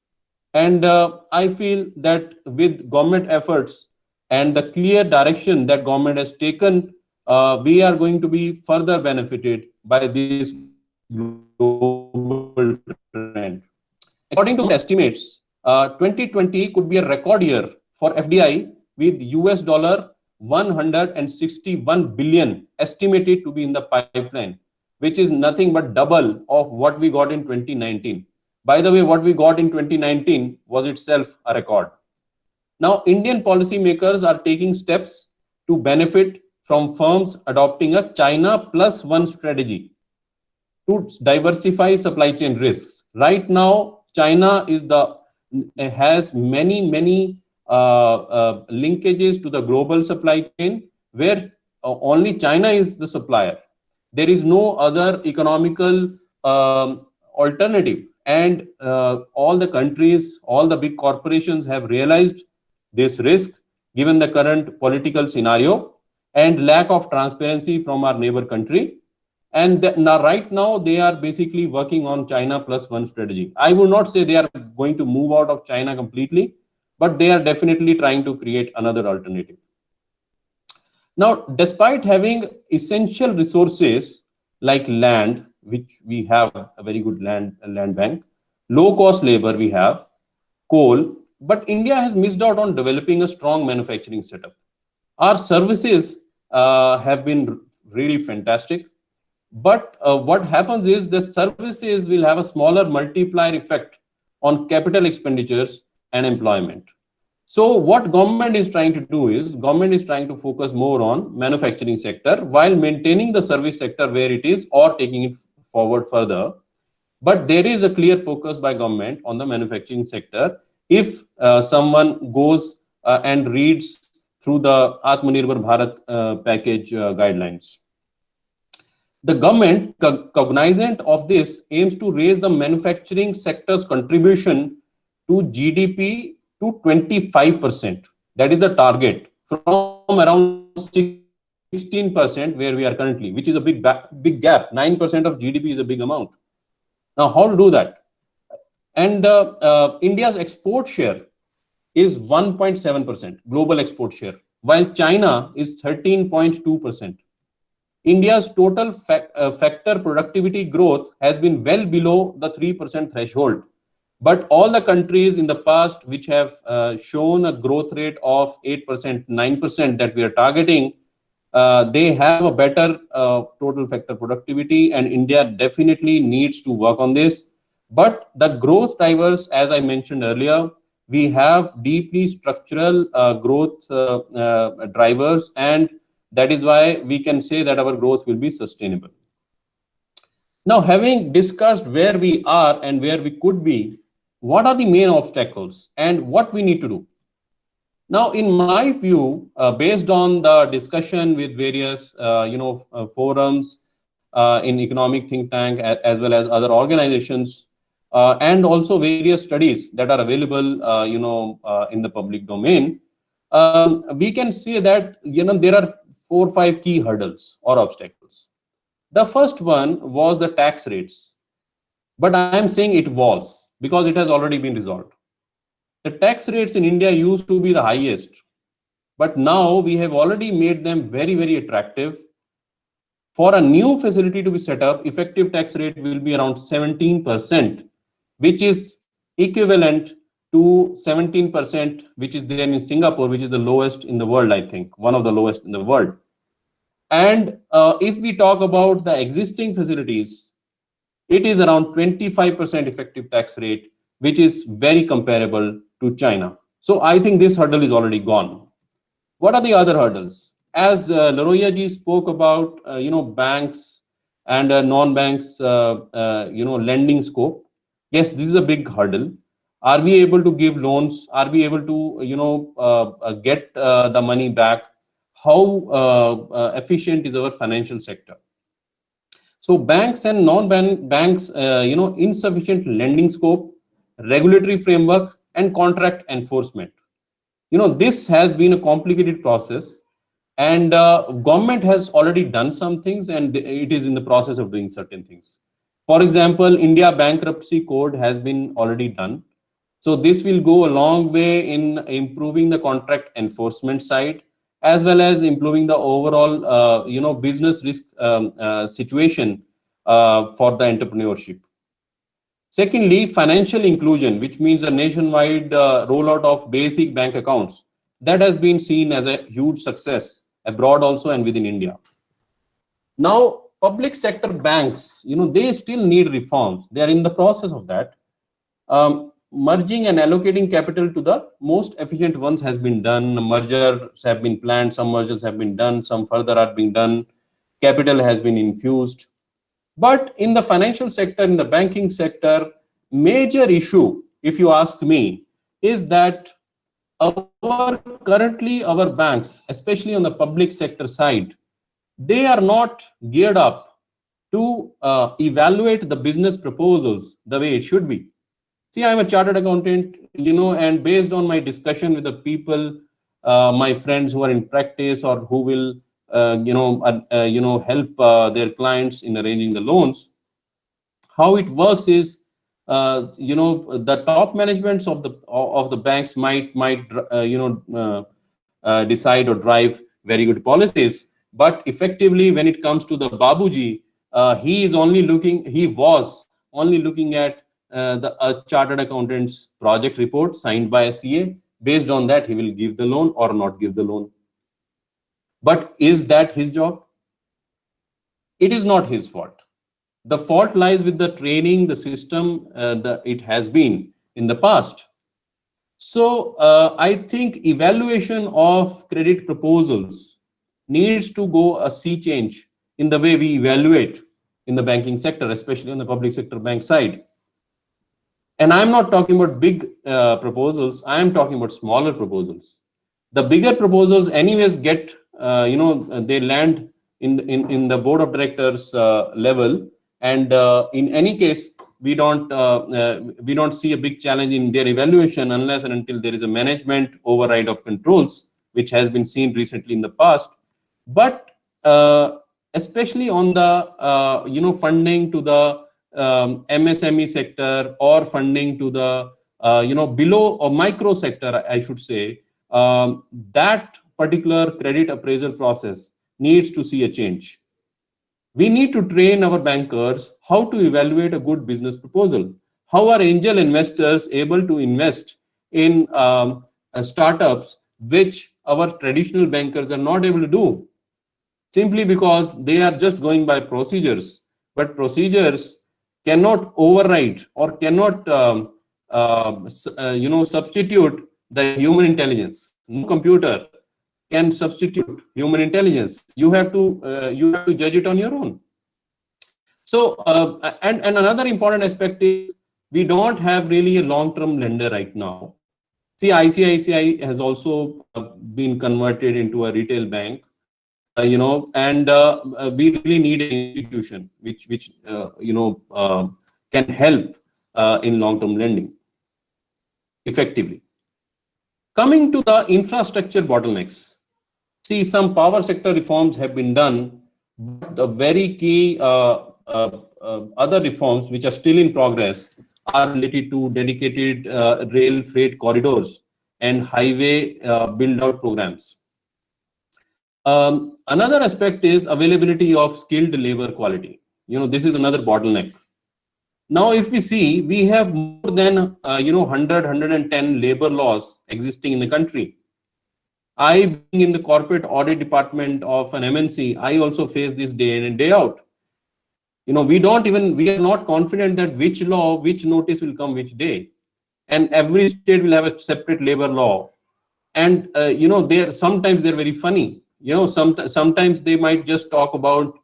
And I feel that with government efforts and the clear direction that government has taken, we are going to be further benefited by this global trend. According to estimates, 2020 could be a record year for FDI with US dollar 161 billion estimated to be in the pipeline, which is nothing but double of what we got in 2019. By the way, what we got in 2019 was itself a record. Now, Indian policymakers are taking steps to benefit from firms adopting a China plus one strategy to diversify supply chain risks. Right now, China has many linkages to the global supply chain where only China is the supplier. There is no other economical alternative. And all the countries, all the big corporations have realized this risk given the current political scenario and lack of transparency from our neighbor country. And right now they are basically working on China plus one strategy. I would not say they are going to move out of China completely, but they are definitely trying to create another alternative. Now, despite having essential resources like land, which we have a very good land bank, low cost labor we have, coal, but India has missed out on developing a strong manufacturing setup. Our services have been really fantastic, but what happens is the services will have a smaller multiplier effect on capital expenditures and employment. So what government is trying to do is government is trying to focus more on manufacturing sector while maintaining the service sector where it is or taking it forward further. But there is a clear focus by government on the manufacturing sector. If someone goes and reads through the Atmanirbhar Bharat package guidelines, the government, cognizant of this, aims to raise the manufacturing sector's contribution to GDP to 25%. That is the target from around 16% where we are currently, which is a big gap. 9% of GDP is a big amount. Now, how to do that? And India's export share is 1.7%, global export share, while China is 13.2%. India's total factor productivity growth has been well below the 3% threshold. But all the countries in the past which have shown a growth rate of 8%, 9% that we are targeting, they have a better total factor productivity, and India definitely needs to work on this. But the growth drivers, as I mentioned earlier, we have deeply structural growth drivers, and that is why we can say that our growth will be sustainable. Now, having discussed where we are and where we could be, what are the main obstacles and what we need to do? Now, in my view, based on the discussion with various forums in economic think tank as well as other organizations, and also various studies that are available in the public domain, we can say that there are 4 or 5 key hurdles or obstacles. The first one was the tax rates, but I am saying it was because it has already been resolved. The tax rates in India used to be the highest, but now we have already made them very, very attractive. For a new facility to be set up, effective tax rate will be around 17%, which is equivalent to 17%, which is there in Singapore, which is the lowest in the world, I think, one of the lowest in the world. And if we talk about the existing facilities, it is around 25% effective tax rate, which is very comparable to China. So I think this hurdle is already gone. What are the other hurdles? As Laroya ji spoke about, banks and non-banks, lending scope. Yes, this is a big hurdle. Are we able to give loans? Are we able to, get the money back? How efficient is our financial sector? So banks and non-banks, insufficient lending scope, regulatory framework, and contract enforcement. This has been a complicated process, and government has already done some things, and it is in the process of doing certain things. For example, India Bankruptcy Code has been already done. So this will go a long way in improving the contract enforcement side, as well as improving the overall, business risk situation for the entrepreneurship. Secondly, financial inclusion, which means a nationwide rollout of basic bank accounts, that has been seen as a huge success abroad also and within India. Now, public sector banks, they still need reforms. They are in the process of that. Merging and allocating capital to the most efficient ones has been done. Mergers have been planned, some mergers have been done, some further are being done. Capital has been infused. But in the financial sector, in the banking sector, major issue, if you ask me, is that currently our banks, especially on the public sector side, they are not geared up to evaluate the business proposals the way it should be. See, I'm a chartered accountant, and based on my discussion with the people, my friends who are in practice or who will, help their clients in arranging the loans, how it works is, the top managements of the banks might decide or drive very good policies, but effectively when it comes to the Babuji, he was only looking at the chartered accountant's project report signed by a CA. Based on that, he will give the loan or not give the loan. But is that his job? It is not his fault. The fault lies with the training, the system that it has been in the past. So I think evaluation of credit proposals needs to go a sea change in the way we evaluate in the banking sector, especially on the public sector bank side. And I'm not talking about big proposals. I am talking about smaller proposals. The bigger proposals anyways get, they land in the board of directors level. And in any case, we don't see a big challenge in their evaluation unless and until there is a management override of controls, which has been seen recently in the past. But especially on the, funding to the MSME sector or funding to the below or micro sector, I should say, that particular credit appraisal process needs to see a change. We need to train our bankers how to evaluate a good business proposal. How are angel investors able to invest in startups which our traditional bankers are not able to do, simply because they are just going by procedures. But procedures cannot override or cannot substitute the human intelligence. No computer can substitute human intelligence. You have to judge it on your own. So and another important aspect is we don't have really a long-term lender right now. See, ICICI has also been converted into a retail bank. And we really need an institution which can help in long-term lending effectively. Coming to the infrastructure bottlenecks, see, some power sector reforms have been done, but the very key other reforms which are still in progress are related to dedicated rail freight corridors and highway build-out programs. Another aspect is availability of skilled labor quality. This is another bottleneck. Now, if we see, we have more than 100, 110 labor laws existing in the country. I, being in the corporate audit department of an MNC, I also face this day in and day out. We are not confident that which law, which notice will come which day. And every state will have a separate labor law. And, sometimes they're very funny. Sometimes they might just talk about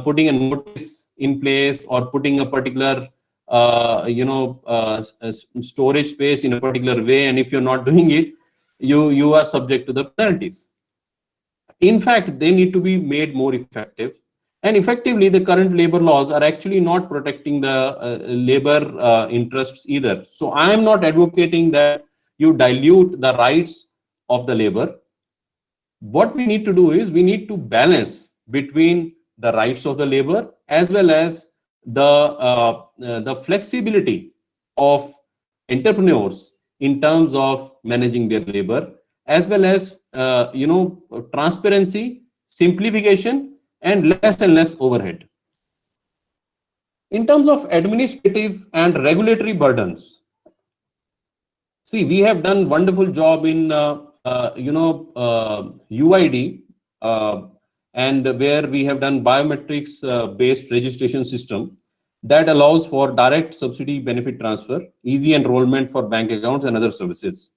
putting a notice in place or putting a particular, storage space in a particular way. And if you're not doing it, you are subject to the penalties. In fact, they need to be made more effective. And effectively, the current labor laws are actually not protecting the labor interests either. So I am not advocating that you dilute the rights of the labor. What we need to do is we need to balance between the rights of the labor as well as the flexibility of entrepreneurs in terms of managing their labor, as well as transparency, simplification, and less overhead. In terms of administrative and regulatory burdens, see, we have done wonderful job in UID, and where we have done biometrics based registration system that allows for direct subsidy benefit transfer, easy enrollment for bank accounts and other services,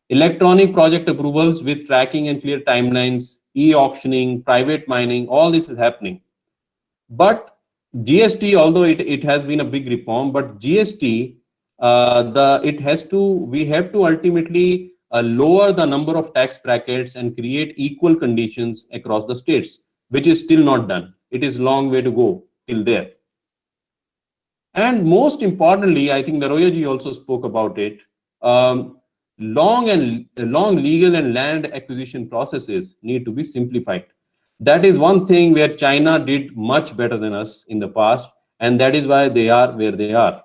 electronic project approvals with tracking and clear timelines, e-auctioning, private mining, all this is happening. But GST, although it has been a big reform, but GST, we have to ultimately lower the number of tax brackets and create equal conditions across the states, which is still not done. It is a long way to go till there. And most importantly, I think Naroya ji also spoke about it. Long legal and land acquisition processes need to be simplified. That is one thing where China did much better than us in the past, and that is why they are where they are.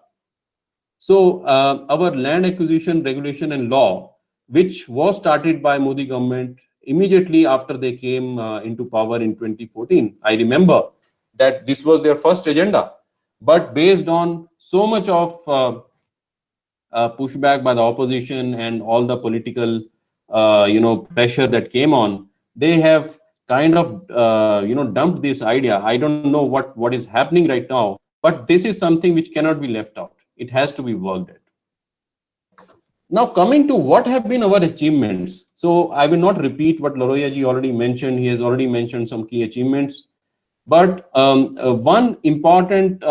So our land acquisition regulation and law, which was started by Modi government immediately after they came into power in 2014. I remember that this was their first agenda, but based on so much of pushback by the opposition and all the political pressure that came on, they have kind of dumped this idea. I don't know what is happening right now, but this is something which cannot be left out. It has to be worked at. Now, coming to what have been our achievements. So I will not repeat what Naroya ji already mentioned. He has already mentioned some key achievements. But one important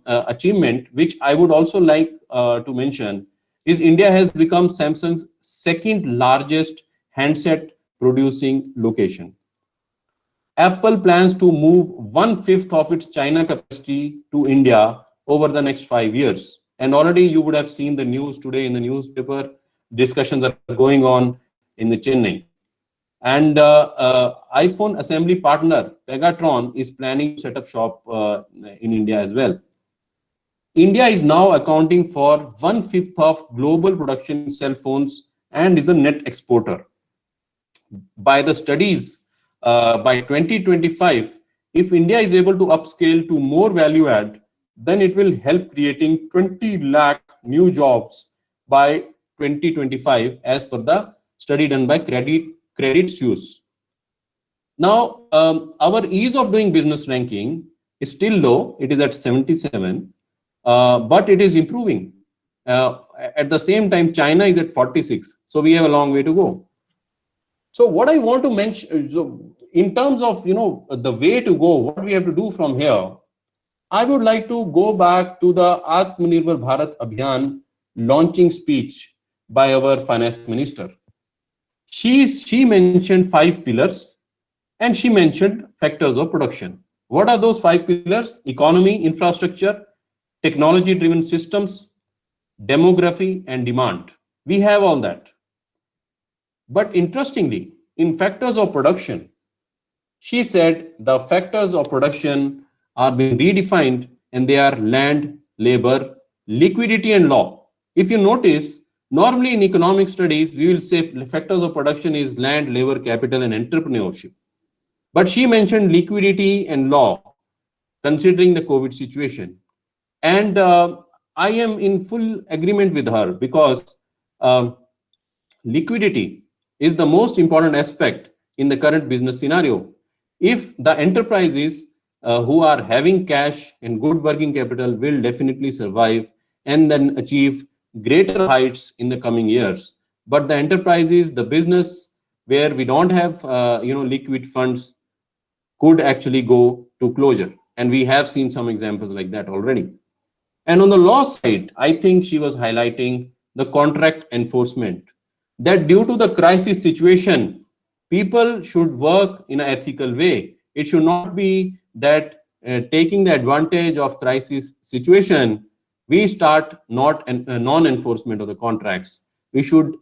achievement, which I would also like to mention, is India has become Samsung's second largest handset producing location. Apple plans to move 1/5 of its China capacity to India over the next 5 years. And already you would have seen the news today in the newspaper. Discussions are going on in the Chennai. And iPhone assembly partner Pegatron is planning to set up shop in India as well. India is now accounting for 1/5 of global production in cell phones and is a net exporter. By the studies, by 2025, if India is able to upscale to more value add, then it will help creating 20 lakh new jobs by 2025, as per the study done by Credit Suisse. Now, our ease of doing business ranking is still low. It is at 77, but it is improving. At the same time, China is at 46. So we have a long way to go. So what I want to mention, so in terms of, the way to go, what we have to do from here, I would like to go back to the Atmanirbhar Bharat Abhiyan launching speech by our finance minister. She mentioned 5 pillars and she mentioned factors of production. What are those 5 pillars? Economy, infrastructure, technology-driven systems, demography, and demand. We have all that. But interestingly, in factors of production, she said the factors of production are being redefined and they are land, labor, liquidity, and law. If you notice, normally in economic studies, we will say factors of production is land, labor, capital, and entrepreneurship. But she mentioned liquidity and law, considering the COVID situation. And I am in full agreement with her, because um, liquidity is the most important aspect in the current business scenario. If the enterprises who are having cash and good working capital will definitely survive and then achieve greater heights in the coming years. But the enterprises, the business where we don't have liquid funds, could actually go to closure. And we have seen some examples like that already. And on the law side, I think she was highlighting the contract enforcement, that due to the crisis situation, people should work in an ethical way. It should not be that taking the advantage of crisis situation, we start not non-enforcement of the contracts. We should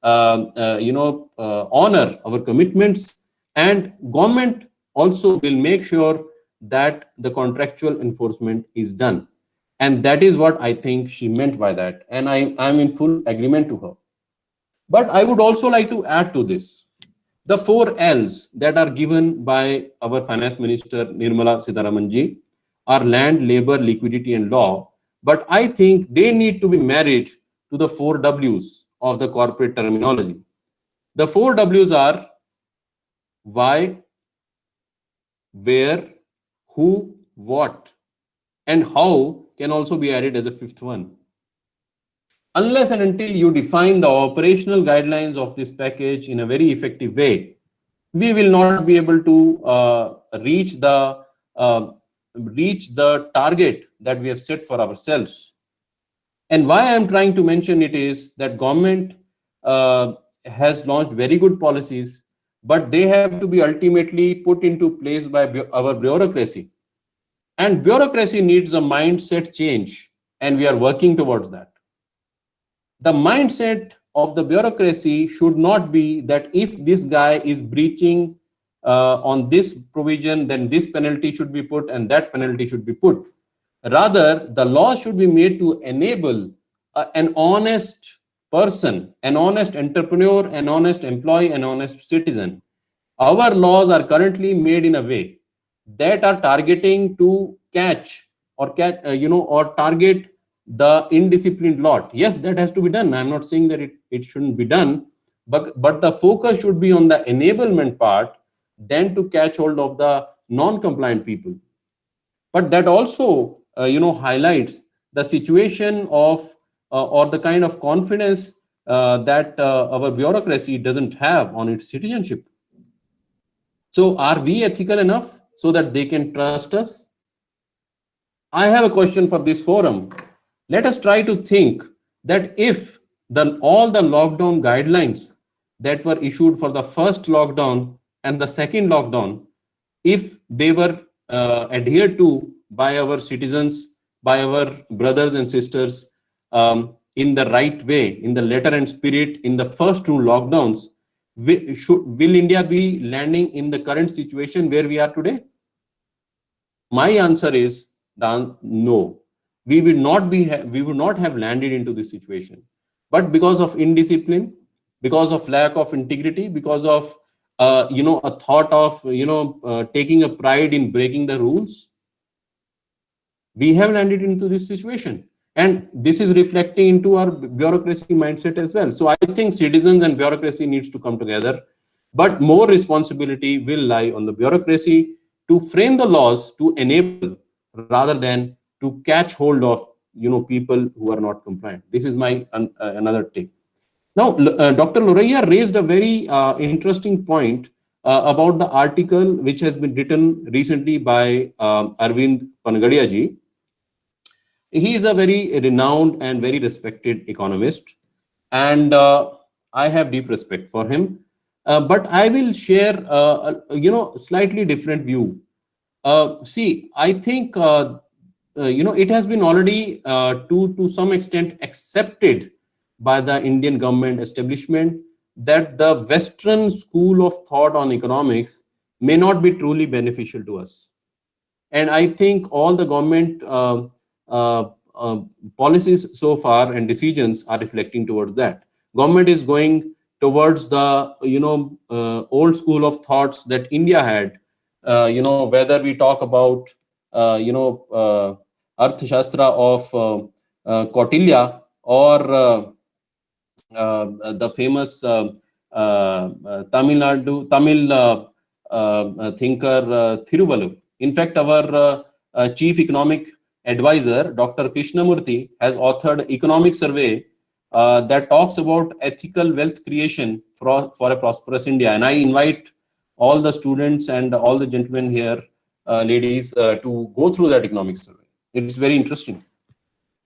honor our commitments, and government also will make sure that the contractual enforcement is done. And that is what I think she meant by that. And I'm in full agreement to her. But I would also like to add to this. The 4 L's that are given by our Finance Minister Nirmala Sitharaman ji are land, labor, liquidity, and law. But I think they need to be married to the 4 W's of the corporate terminology. The 4 W's are why, where, who, what, and how can also be added as a 5th one. Unless and until you define the operational guidelines of this package in a very effective way, we will not be able to reach the target that we have set for ourselves. And why I am trying to mention it is that government has launched very good policies, but they have to be ultimately put into place by our bureaucracy. And bureaucracy needs a mindset change, and we are working towards that. The mindset of the bureaucracy should not be that if this guy is breaching on this provision, then this penalty should be put and that penalty should be put. Rather, the law should be made to enable an honest person, an honest entrepreneur, an honest employee, an honest citizen. Our laws are currently made in a way that are targeting to catch or target the indisciplined lot. Yes, that has to be done. I'm not saying that it shouldn't be done, but the focus should be on the enablement part than to catch hold of the non-compliant people. But that also highlights the situation of or the kind of confidence that our bureaucracy doesn't have on its citizenship. So are we ethical enough so that they can trust us? I have a question for this forum. Let us try to think that if all the lockdown guidelines that were issued for the first lockdown and the second lockdown, if they were adhered to by our citizens, by our brothers and sisters in the right way, in the letter and spirit, in the first 2 lockdowns, will India be landing in the current situation where we are today? My answer is no. We would not have landed into this situation. But because of indiscipline, because of lack of integrity, because of a thought of taking a pride in breaking the rules, we have landed into this situation. And this is reflecting into our bureaucracy mindset as well. So I think citizens and bureaucracy needs to come together, but more responsibility will lie on the bureaucracy to frame the laws to enable rather than to catch hold of people who are not compliant. This is my another take. Now, Dr. Loraya raised a very interesting point about the article which has been written recently by Arvind Panagadia ji. He is a very renowned and very respected economist, and I have deep respect for him. But I will share slightly different view. See, I think it has been already to some extent accepted by the Indian government establishment that the Western school of thought on economics may not be truly beneficial to us. And I think all the government policies so far and decisions are reflecting towards that. Government is going towards the old school of thoughts that India had. Whether we talk about Arthashastra of Kautilya, or the famous Tamil thinker Thiruvallur. In fact, our chief economic advisor, Dr. Krishnamurthy, has authored economic survey that talks about ethical wealth creation for a prosperous India. And I invite all the students and all the gentlemen here, ladies, to go through that economic survey. It's very interesting.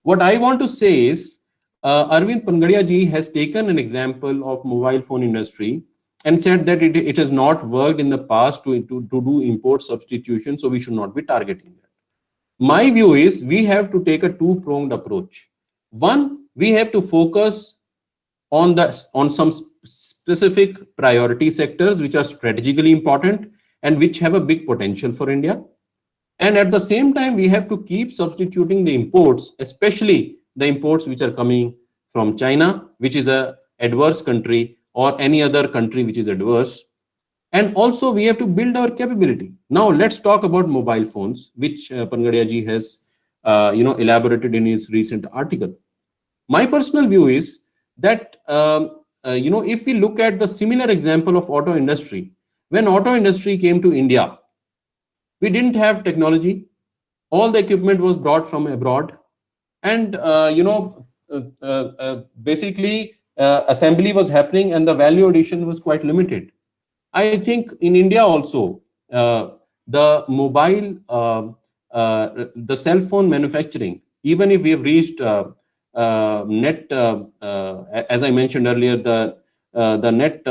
What I want to say is, Arvind Pangadia ji has taken an example of mobile phone industry and said that it has not worked in the past to do import substitution, so we should not be targeting that. My view is we have to take a two-pronged approach. One, we have to focus on some specific priority sectors which are strategically important and which have a big potential for India. And at the same time, we have to keep substituting the imports, especially the imports which are coming from China, which is an adverse country, or any other country which is adverse. And also we have to build our capability. Now let's talk about mobile phones, which Pangadia ji has elaborated in his recent article. My personal view is that if we look at the similar example of auto industry, when auto industry came to India, we didn't have technology. All the equipment was brought from abroad, and basically assembly was happening, and the value addition was quite limited. I think in India also, the mobile, the cell phone manufacturing, even if we have reached net, as I mentioned earlier, the net,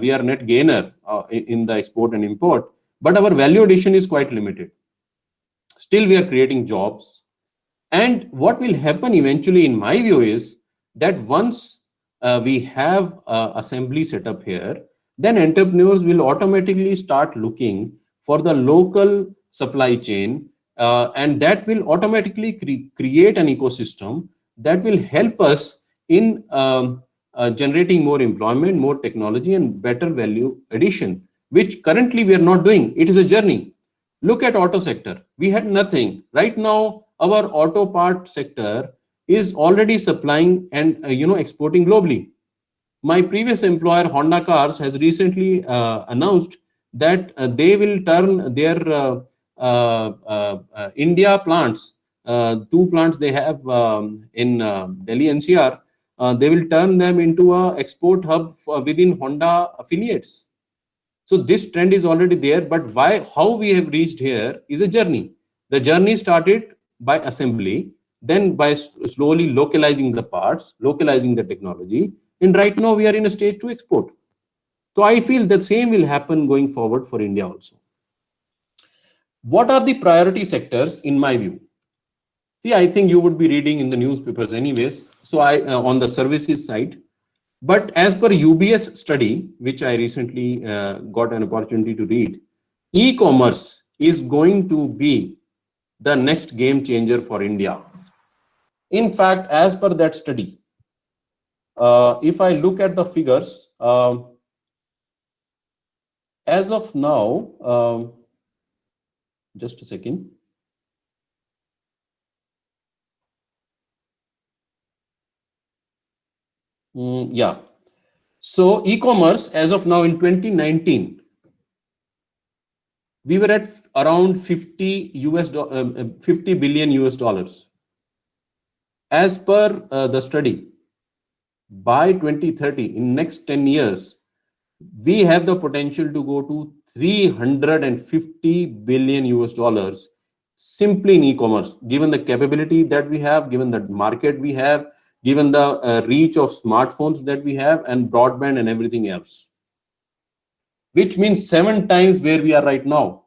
we are net gainer in the export and import, but our value addition is quite limited. Still, we are creating jobs. And what will happen eventually, in my view, is that once we have assembly set up here, then entrepreneurs will automatically start looking for the local supply chain, and that will automatically create an ecosystem that will help us in generating more employment, more technology, and better value addition, which currently we are not doing. It is a journey. Look at auto sector. We had nothing. Right now, our auto part sector is already supplying and exporting globally. My previous employer, Honda Cars, has recently announced that they will turn their India plants, 2 plants they have in Delhi NCR, they will turn them into an export hub within Honda affiliates. So this trend is already there, but how we have reached here is a journey. The journey started by assembly, then by slowly localizing the parts, localizing the technology, and right now we are in a stage to export. So I feel the same will happen going forward for India also. What are the priority sectors in my view? See, I think you would be reading in the newspapers anyways. So on the services side, but as per UBS study, which I recently got an opportunity to read, e-commerce is going to be the next game changer for India. In fact, as per that study, if I look at the figures, as of now, just a second. Yeah. So e-commerce, as of now in 2019, we were at around 50 billion US dollars. As per the study, by 2030, in next 10 years, we have the potential to go to 350 billion US dollars simply in e-commerce, given the capability that we have, given the market we have, given the reach of smartphones that we have, and broadband and everything else, which means 7 times where we are right now.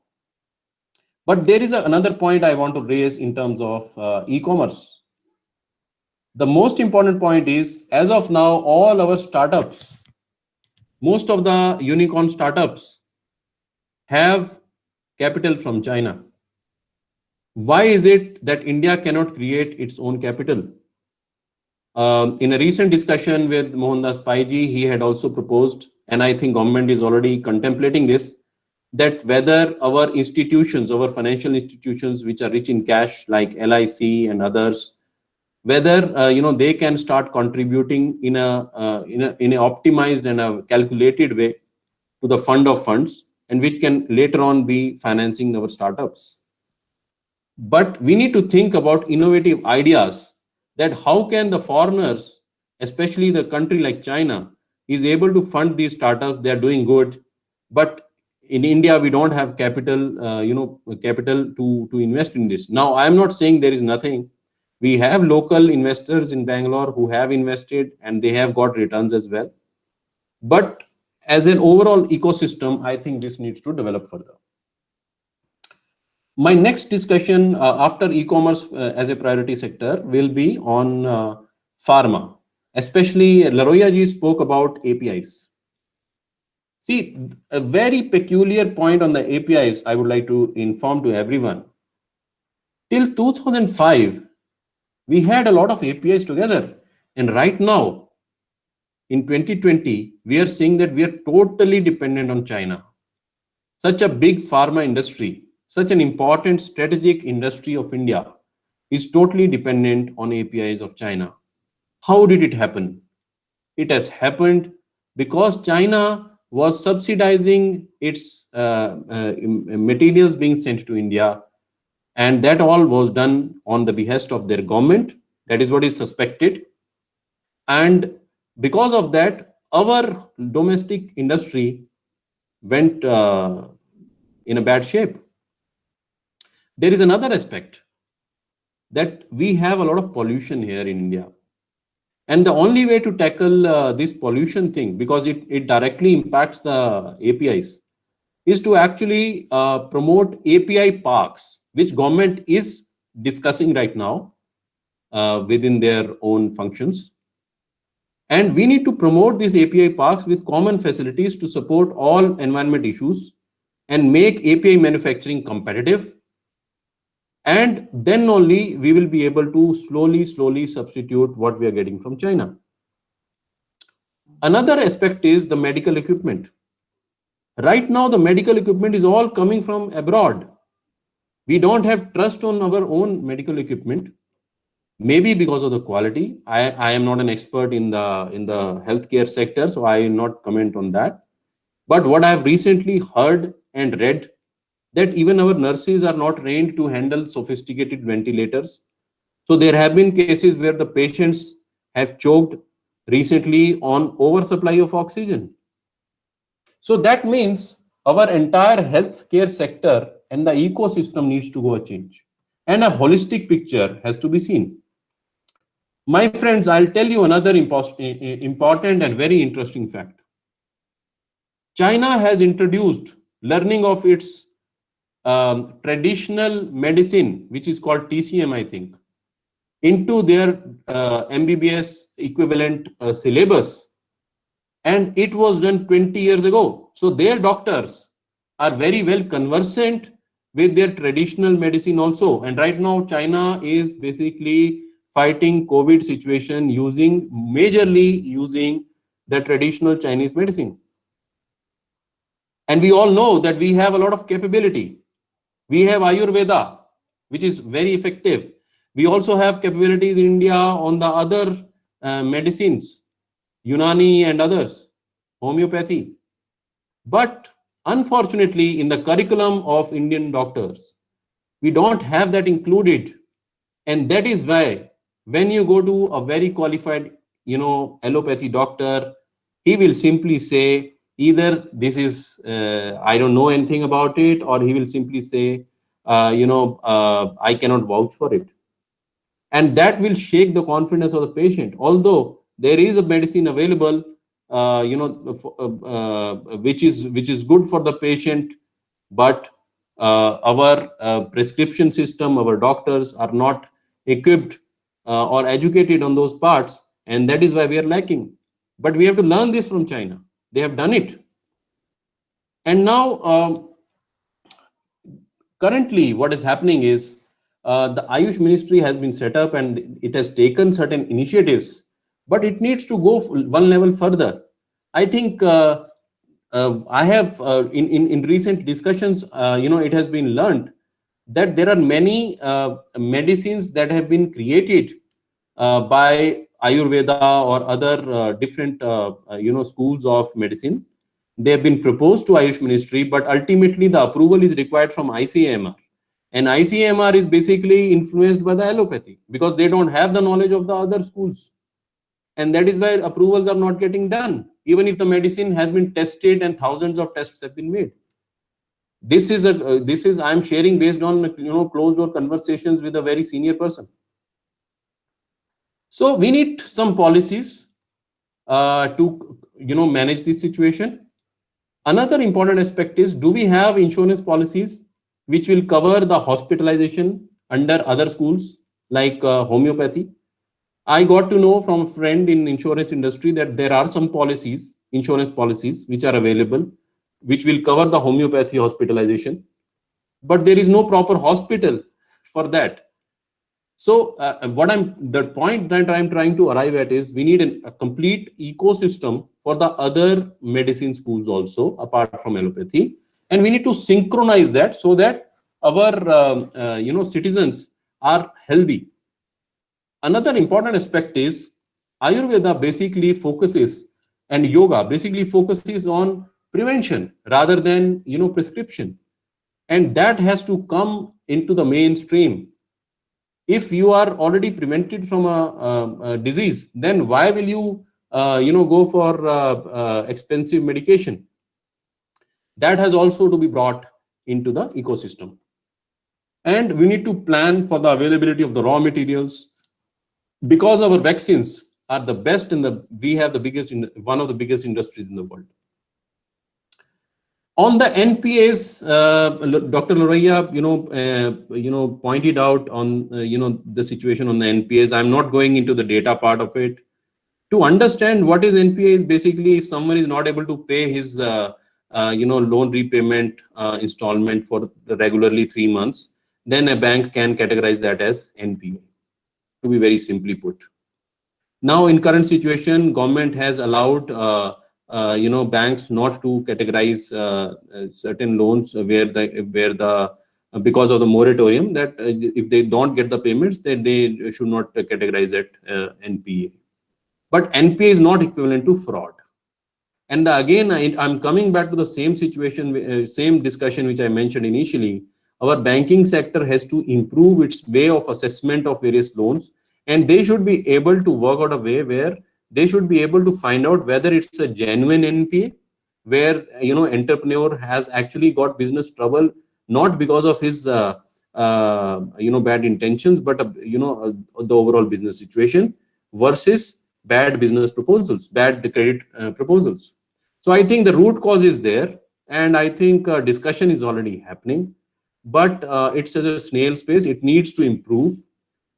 But there is another point I want to raise in terms of e-commerce. The most important point is, as of now, all our startups, most of the unicorn startups have capital from China. Why is it that India cannot create its own capital? In a recent discussion with Mohandas Pai ji, he had also proposed, and I think government is already contemplating this, that whether our institutions, our financial institutions, which are rich in cash like LIC and others, whether they can start contributing in a optimized and a calculated way to the fund of funds, and which can later on be financing our startups. But we need to think about innovative ideas, that how can the foreigners, especially the country like China, is able to fund these startups. They are doing good, but in India we don't have capital, capital to invest in this. Now, I am not saying there is nothing. We have local investors in Bangalore who have invested and they have got returns as well. But as an overall ecosystem, I think this needs to develop further. My next discussion after e-commerce as a priority sector will be on pharma. Especially Laroya ji spoke about APIs. See, a very peculiar point on the APIs I would like to inform to everyone. Till 2005, we had a lot of APIs together. And right now, in 2020, we are seeing that we are totally dependent on China. Such a big pharma industry, such an important strategic industry of India is totally dependent on APIs of China. How did it happen? It has happened because China was subsidizing its materials being sent to India, and that all was done on the behest of their government. That is what is suspected. And because of that, our domestic industry went in a bad shape. There is another aspect, that we have a lot of pollution here in India. And the only way to tackle this pollution thing, because it directly impacts the APIs, is to actually promote API parks, which government is discussing right now within their own functions. And we need to promote these API parks with common facilities to support all environment issues and make API manufacturing competitive. And then only we will be able to slowly substitute what we are getting from China. Another aspect is the medical equipment. Right now, the medical equipment is all coming from abroad. We don't have trust on our own medical equipment, maybe because of the quality. I am not an expert in the healthcare sector, so I will not comment on that. But what I have recently heard and read, that even our nurses are not trained to handle sophisticated ventilators. So there have been cases where the patients have choked recently on oversupply of oxygen. So that means our entire healthcare sector and the ecosystem needs to go a change. And a holistic picture has to be seen. My friends, I'll tell you another important and very interesting fact. China has introduced learning of its traditional medicine, which is called TCM, I think, into their MBBS equivalent syllabus. And it was done 20 years ago. So their doctors are very well conversant with their traditional medicine also. And right now, China is basically fighting COVID situation majorly using the traditional Chinese medicine. And we all know that we have a lot of capability. We have Ayurveda, which is very effective. We also have capabilities in India on the other medicines, Unani and others, homeopathy. But unfortunately, in the curriculum of Indian doctors, we don't have that included. And that is why when you go to a very qualified, allopathy doctor, he will simply say, either this is, I don't know anything about it, or he will simply say, I cannot vouch for it. And that will shake the confidence of the patient. Although there is a medicine available, which is good for the patient, but our prescription system, our doctors are not equipped or educated on those parts. And that is why we are lacking. But we have to learn this from China. They have done it. And now, currently, what is happening is the Ayush Ministry has been set up and it has taken certain initiatives, but it needs to go one level further. I think I have in recent discussions, it has been learned that there are many medicines that have been created by Ayurveda or other different schools of medicine. They have been proposed to Ayush Ministry, but ultimately the approval is required from ICAMR. And ICAMR is basically influenced by the allopathy because they don't have the knowledge of the other schools. And that is why approvals are not getting done, even if the medicine has been tested and thousands of tests have been made. This is I'm sharing based on closed door conversations with a very senior person. So we need some policies to manage this situation. Another important aspect is, do we have insurance policies which will cover the hospitalization under other schools like homeopathy? I got to know from a friend in insurance industry that there are some policies, insurance policies, which are available, which will cover the homeopathy hospitalization, but there is no proper hospital for that. So the point that I'm trying to arrive at is we need a complete ecosystem for the other medicine schools also, apart from allopathy, and we need to synchronize that so that our citizens are healthy. Another important aspect is Ayurveda basically focuses, and yoga basically focuses on prevention rather than prescription, and that has to come into the mainstream. If you are already prevented from a disease, then why will you go for expensive medication? That has also to be brought into the ecosystem. And we need to plan for the availability of the raw materials, because our vaccines are the best we have one of the biggest industries in the world. On the NPAs, Dr. Loraya, pointed out on the situation on the NPAs. I'm not going into the data part of it. To understand what is NPA is basically if someone is not able to pay his loan repayment installment for regularly 3 months, then a bank can categorize that as NPA. To be very simply put. Now, in current situation, government has allowed banks not to categorize certain loans because of the moratorium, that if they don't get the payments, then they should not categorize it NPA. But NPA is not equivalent to fraud. And again, I'm coming back to the same situation, same discussion which I mentioned initially. Our banking sector has to improve its way of assessment of various loans, and they should be able to work out a way where they should be able to find out whether it's a genuine NPA, where entrepreneur has actually got business trouble not because of his bad intentions, but the overall business situation, versus bad business proposals, bad credit proposals. So I think the root cause is there, and I think discussion is already happening. But it's as a snail's pace. It needs to improve.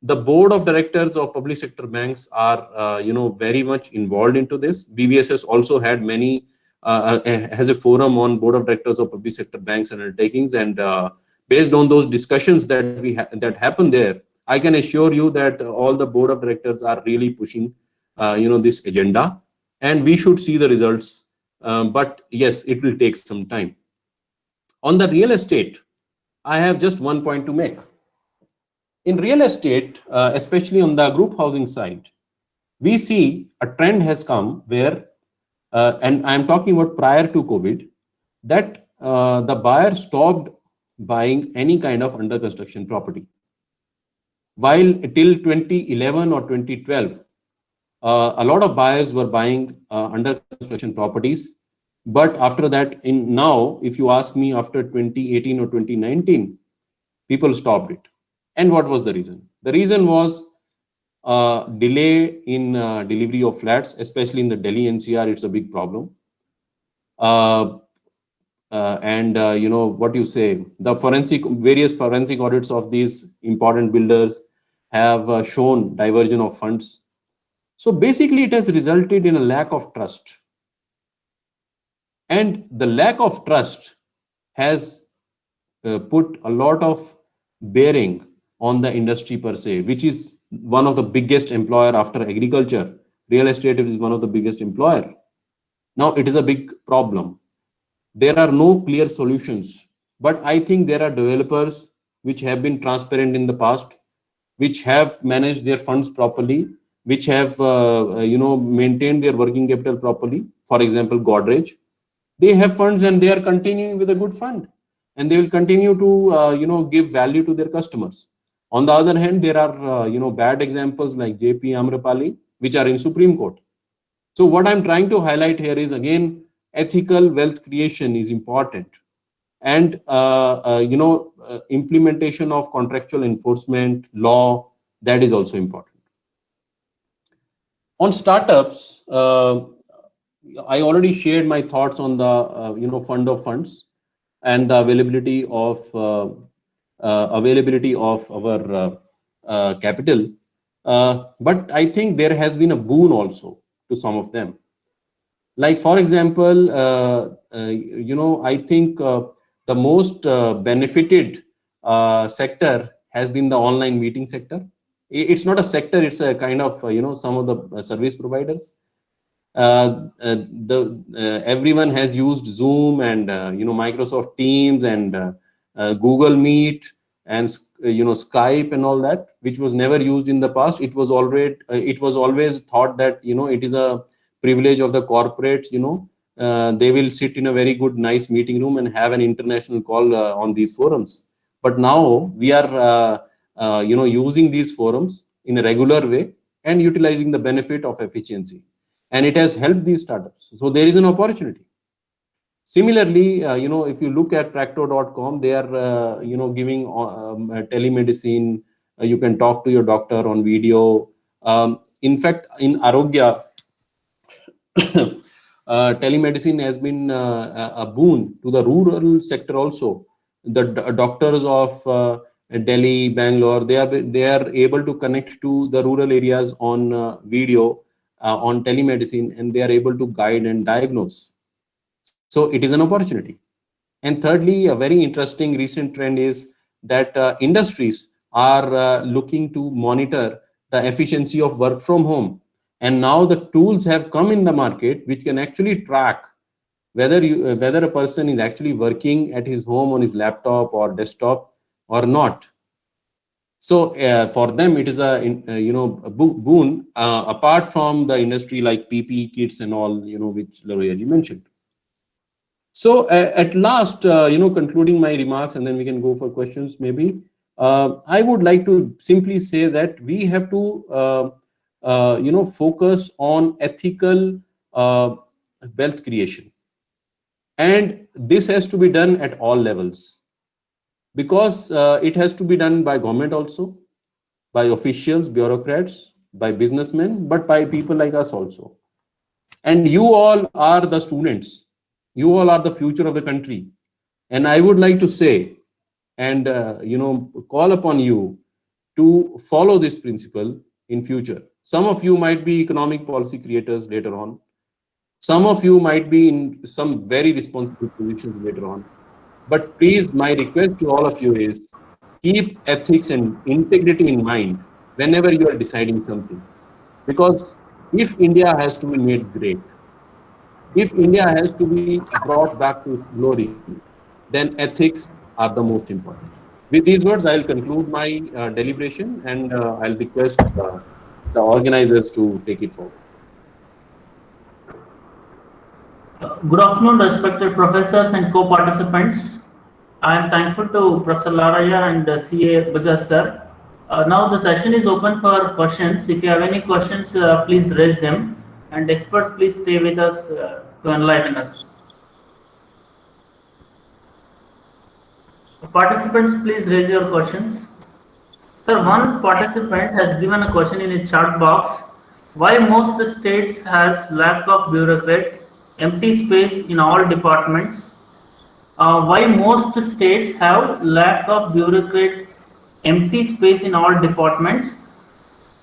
The board of directors of public sector banks are, very much involved into this. BVSS also had has a forum on board of directors of public sector banks and undertakings. And based on those discussions that happen there, I can assure you that all the board of directors are really pushing, this agenda, and we should see the results. But yes, it will take some time. On the real estate, I have just one point to make. In real estate, especially on the group housing side, we see a trend has come where, and I'm talking about prior to COVID, that the buyer stopped buying any kind of under construction property. While till 2011 or 2012, a lot of buyers were buying under construction properties. But after that, now, if you ask me, after 2018 or 2019, people stopped it. And what was the reason? The reason was delay in delivery of flats, especially in the Delhi NCR. It's a big problem. What you say, the various forensic audits of these important builders have shown diversion of funds. So basically, it has resulted in a lack of trust. And the lack of trust has put a lot of bearing on the industry per se, which is one of the biggest employer after agriculture. Real estate is one of the biggest employer. Now, it is a big problem. there are no clear solutions. But I think there are developers which have been transparent in the past, which have managed their funds properly, which have maintained their working capital properly. For example, Godrej, they have funds and they are continuing with a good fund, and they will continue to give value to their customers. On the other hand, there are bad examples like JP Amrapali, which are in Supreme Court. So what I'm trying to highlight here is, again, ethical wealth creation is important, and implementation of contractual enforcement law, that is also important. On startups, I already shared my thoughts on the fund of funds and the availability of our capital. But I think there has been a boon also to some of them. Like, for example, I think the most benefited sector has been the online meeting sector. It's not a sector, it's a kind of, some of the service providers. Everyone has used Zoom and, Microsoft Teams and Google Meet and, Skype and all that, which was never used in the past. It was always thought that, it is a privilege of the corporates, they will sit in a very good, nice meeting room and have an international call on these forums. But now we are, using these forums in a regular way and utilizing the benefit of efficiency. And it has helped these startups. So there is an opportunity. Similarly, if you look at Practo.com, they are, giving telemedicine. You can talk to your doctor on video. In fact, in Arogya, telemedicine has been a boon to the rural sector also. The doctors of Delhi, Bangalore, they are able to connect to the rural areas on video, on telemedicine, and they are able to guide and diagnose. So it is an opportunity. And thirdly, a very interesting recent trend is that industries are looking to monitor the efficiency of work from home. And now the tools have come in the market which can actually track whether a person is actually working at his home on his laptop or desktop or not. So for them, it is a boon apart from the industry like PPE kits and all, which Laroya ji mentioned. So at last, concluding my remarks, and then we can go for questions maybe. I would like to simply say that we have to focus on ethical wealth creation, and this has to be done at all levels, because it has to be done by government also, by officials, bureaucrats, by businessmen, but by people like us also. And you all are the students. You all are the future of the country. And I would like to say, and call upon you to follow this principle in future. Some of you might be economic policy creators later on. Some of you might be in some very responsible positions later on. But please, my request to all of you is, keep ethics and integrity in mind whenever you are deciding something. Because if India has to be made great, if India has to be brought back to glory, then ethics are the most important. With these words, I'll conclude my deliberation, and I'll request the organizers to take it forward. Good afternoon, respected professors and co-participants. I am thankful to Professor Laraya and CA Bajaj sir. Now the session is open for questions. If you have any questions, please raise them, and experts, please stay with us to enlighten us. Participants, please raise your questions. Sir, one participant has given a question in his chat box. Why most states has lack of bureaucrats, empty space in all departments? Why most states have lack of bureaucrats, empty space in all departments?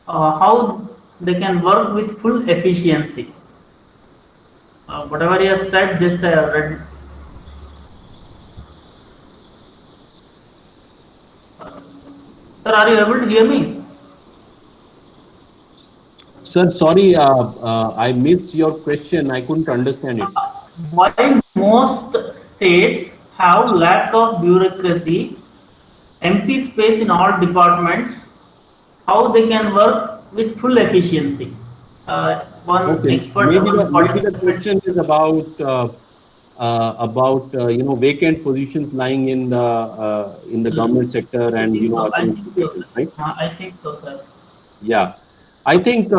How they can work with full efficiency? Whatever he has typed, just I have read. Sir, are you able to hear me? Sir, sorry, I missed your question. I couldn't understand it. Why most states have lack of bureaucracy, empty space in all departments, how they can work with full efficiency. One Okay, expert, one maybe the participant. question is about vacant positions lying in the government sector I and think so. I think so, administration, sir. right? I think so, sir. Yeah, I think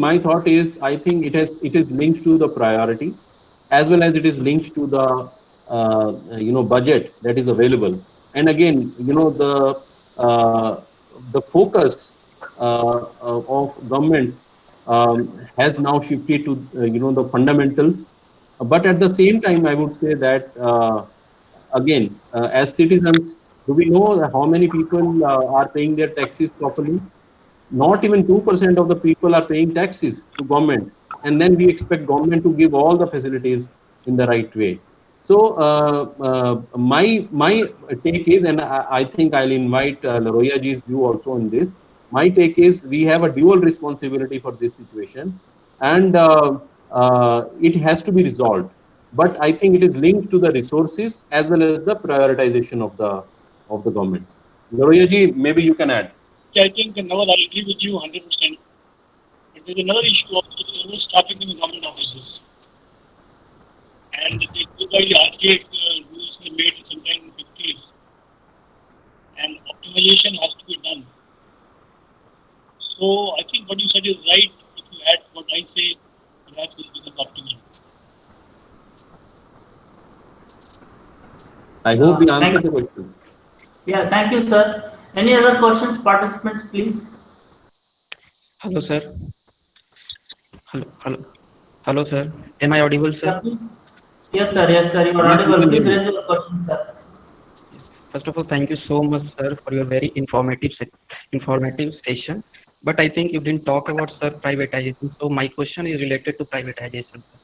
my thought is I think it is linked to the priority as well as it is linked to the budget that is available. And again, the focus of government has now shifted to the fundamentals. But at the same time, I would say that again, as citizens, do we know how many people are paying their taxes properly? Not even 2% of the people are paying taxes to government, and then we expect government to give all the facilities in the right way. So my take is, and I think I'll invite Laroya ji's view also on this. My take is we have a dual responsibility for this situation, and it has to be resolved. But I think it is linked to the resources as well as the prioritization of the government. Laroya ji, maybe you can add. Yeah, I think Nawal, I agree with you 100%. But there's another issue also. There's always traffic in the government offices. And they go by the archaic rules they made sometime in the 50s. And optimization has to be done. So I think what you said is right. If you add what I say, perhaps it becomes optimal. I hope we Thank answered the you. question. Yeah, thank you, sir. Any other questions, participants, please? Hello, sir. Hello. Hello, sir. Am I audible, sir? Yeah, please. Yes, sir. Yes, sir. You are Yes, we audible. can hear Please you. raise your question, sir. First of all, thank you so much, sir, for your very informative session. But I think you didn't talk about, sir, privatization. So my question is related to privatization, sir.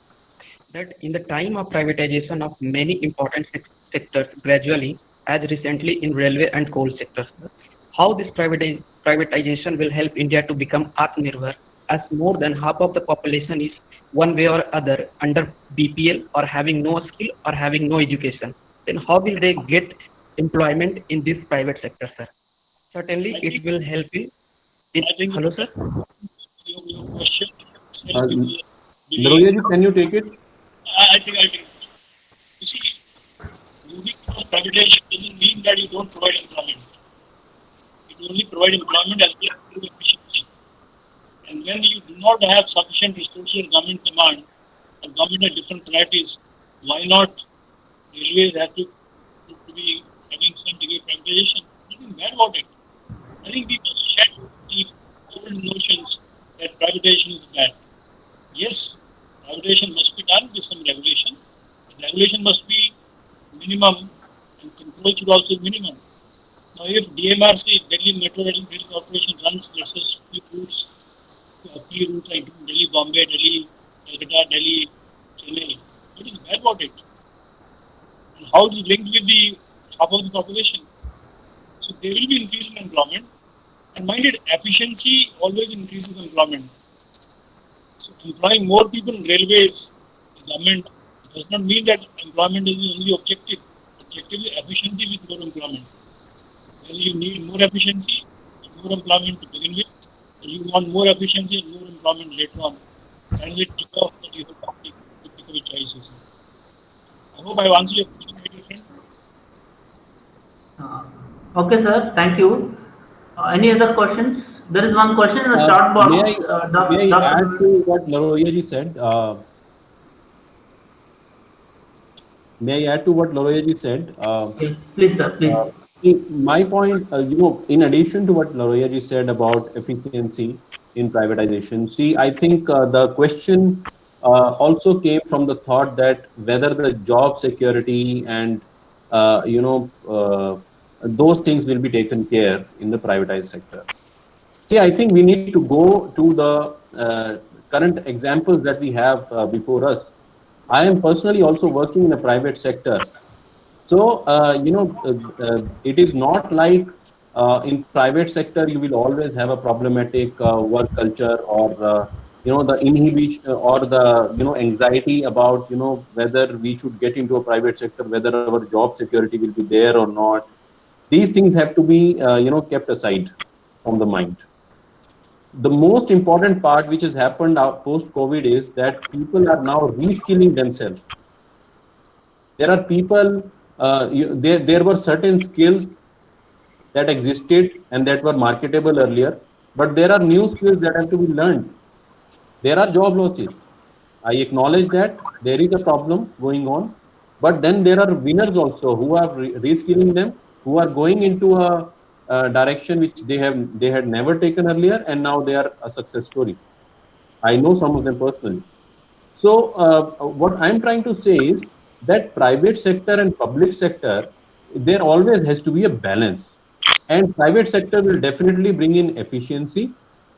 That in the time of privatization of many important sectors gradually, as recently in railway and coal sectors, sir, how this privatization will help India to become Atmanirbhar, as more than half of the population is one way or other under BPL or having no skill or having no education. Then how will they get employment in this private sector, sir? Certainly, I it think will help you. In, I think hello, sir. your question itself Uh, is very. Laroya ji, can you take it? I think. You see, moving towards privatization doesn't mean that you don't provide employment. It only provide employment as well as improve efficiency. And when you do not have sufficient resources in government command, or government has different priorities, why not railways have to be having some degree of privatization? Nothing bad about it. I think people shed the old notions that privatization is bad. Yes, privatization must be done with some regulation. Regulation must be minimum and control should also be minimum. Now, if DMRC, Delhi Metro Rail Corporation, runs, let's say, key routes like Delhi, Bombay, Delhi, Calcutta, Delhi, Chennai, what is bad about it? And how it is linked with the half of the population? So there will be increase in employment. And mind it, efficiency always increases employment. So employing more people in railways, the government does not mean that employment is the only objective. Objective is efficiency with more employment. Well, you need more efficiency and more employment to begin with. So you want more efficiency and more employment later on. That is a trade-off that you have to take your choices. I hope I have answered your question, my dear friend. Okay, sir. Thank you. Any other questions? There is one question in the Uh, chat may box. I may I add Dr. to what Laroya ji said? May I add to what Laroya ji said? Please, sir. Please. My point, in addition to what Laroya ji said about efficiency in privatization, see, I think the question also came from the thought that whether the job security and those things will be taken care in the privatized sector. See, I think we need to go to the current examples that we have before us. I am personally also working in a private sector. So, it is not like in private sector, you will always have a problematic work culture or the inhibition or the, anxiety about, whether we should get into a private sector, whether our job security will be there or not. These things have to be, kept aside from the mind. The most important part which has happened post COVID is that people are now reskilling themselves. There are people, there were certain skills that existed and that were marketable earlier, but there are new skills that have to be learned. There are job losses. I acknowledge that there is a problem going on, but then there are winners also who are reskilling them, who are going into a direction which they had never taken earlier, and now they are a success story. I know some of them personally. So what I'm trying to say is that private sector and public sector, there always has to be a balance. And private sector will definitely bring in efficiency,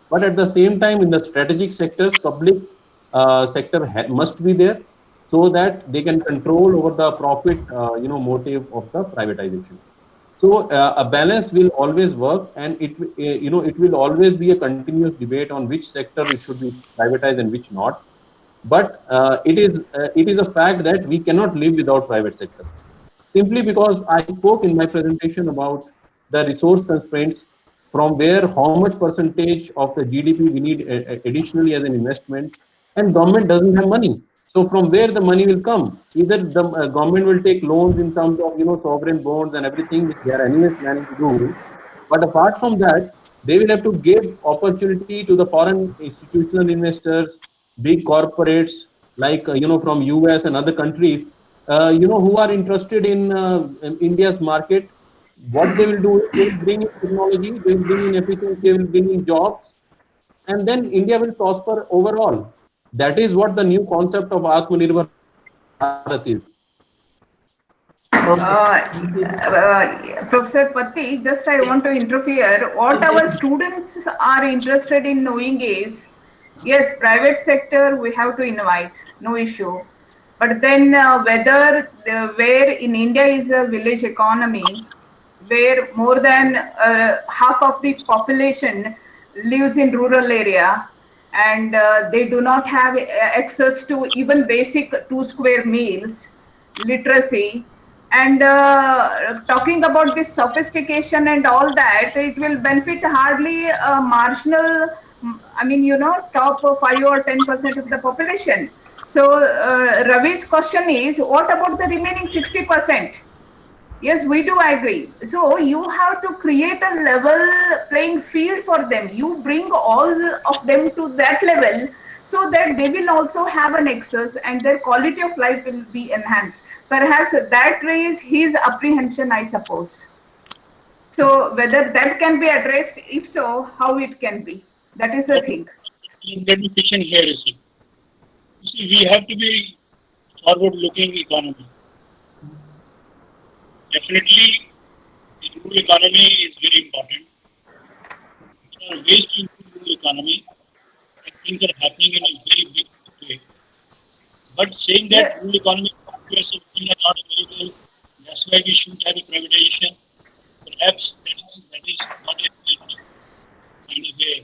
but at the same time, in the strategic sectors, public sector must be there so that they can control over the profit, motive of the privatization. So a balance will always work, and it will always be a continuous debate on which sector it should be privatized and which not. But it is a fact that we cannot live without private sector. Simply because I spoke in my presentation about the resource constraints, from where how much percentage of the GDP we need additionally as an investment, and government doesn't have money. So from where the money will come? Either the government will take loans in terms of sovereign bonds and everything which they are anyway planning to do. But apart from that, they will have to give opportunity to the foreign institutional investors, big corporates like from US and other countries, who are interested in India's market. What they will do is they will bring in technology, they will bring in efficiency, they will bring in jobs, and then India will prosper overall. That is what the new concept of Atmanirbhar Bharat is. Professor Patti, just I want to interfere. What our students are interested in knowing is, yes, private sector we have to invite, no issue. But then where in India is a village economy, where more than half of the population lives in rural area, and they do not have access to even basic 2 square meals, literacy, and talking about this sophistication and all that, it will benefit hardly a marginal, top 5 or 10% of the population. So Ravi's question is, what about the remaining 60%? Yes, we do agree. So you have to create a level playing field for them. You bring all of them to that level so that they will also have an access and their quality of life will be enhanced. Perhaps that raise his apprehension, I suppose. So whether that can be addressed, if so, how it can be. That is the thing. Let me pitch in here, you see. We have to be forward-looking economy. Definitely, the rural economy is very important. There are ways to improve rural economy, and things are happening in a very big way. But saying that rural economy is not available, that's why we should have a privatization. Perhaps that is not a good kind of a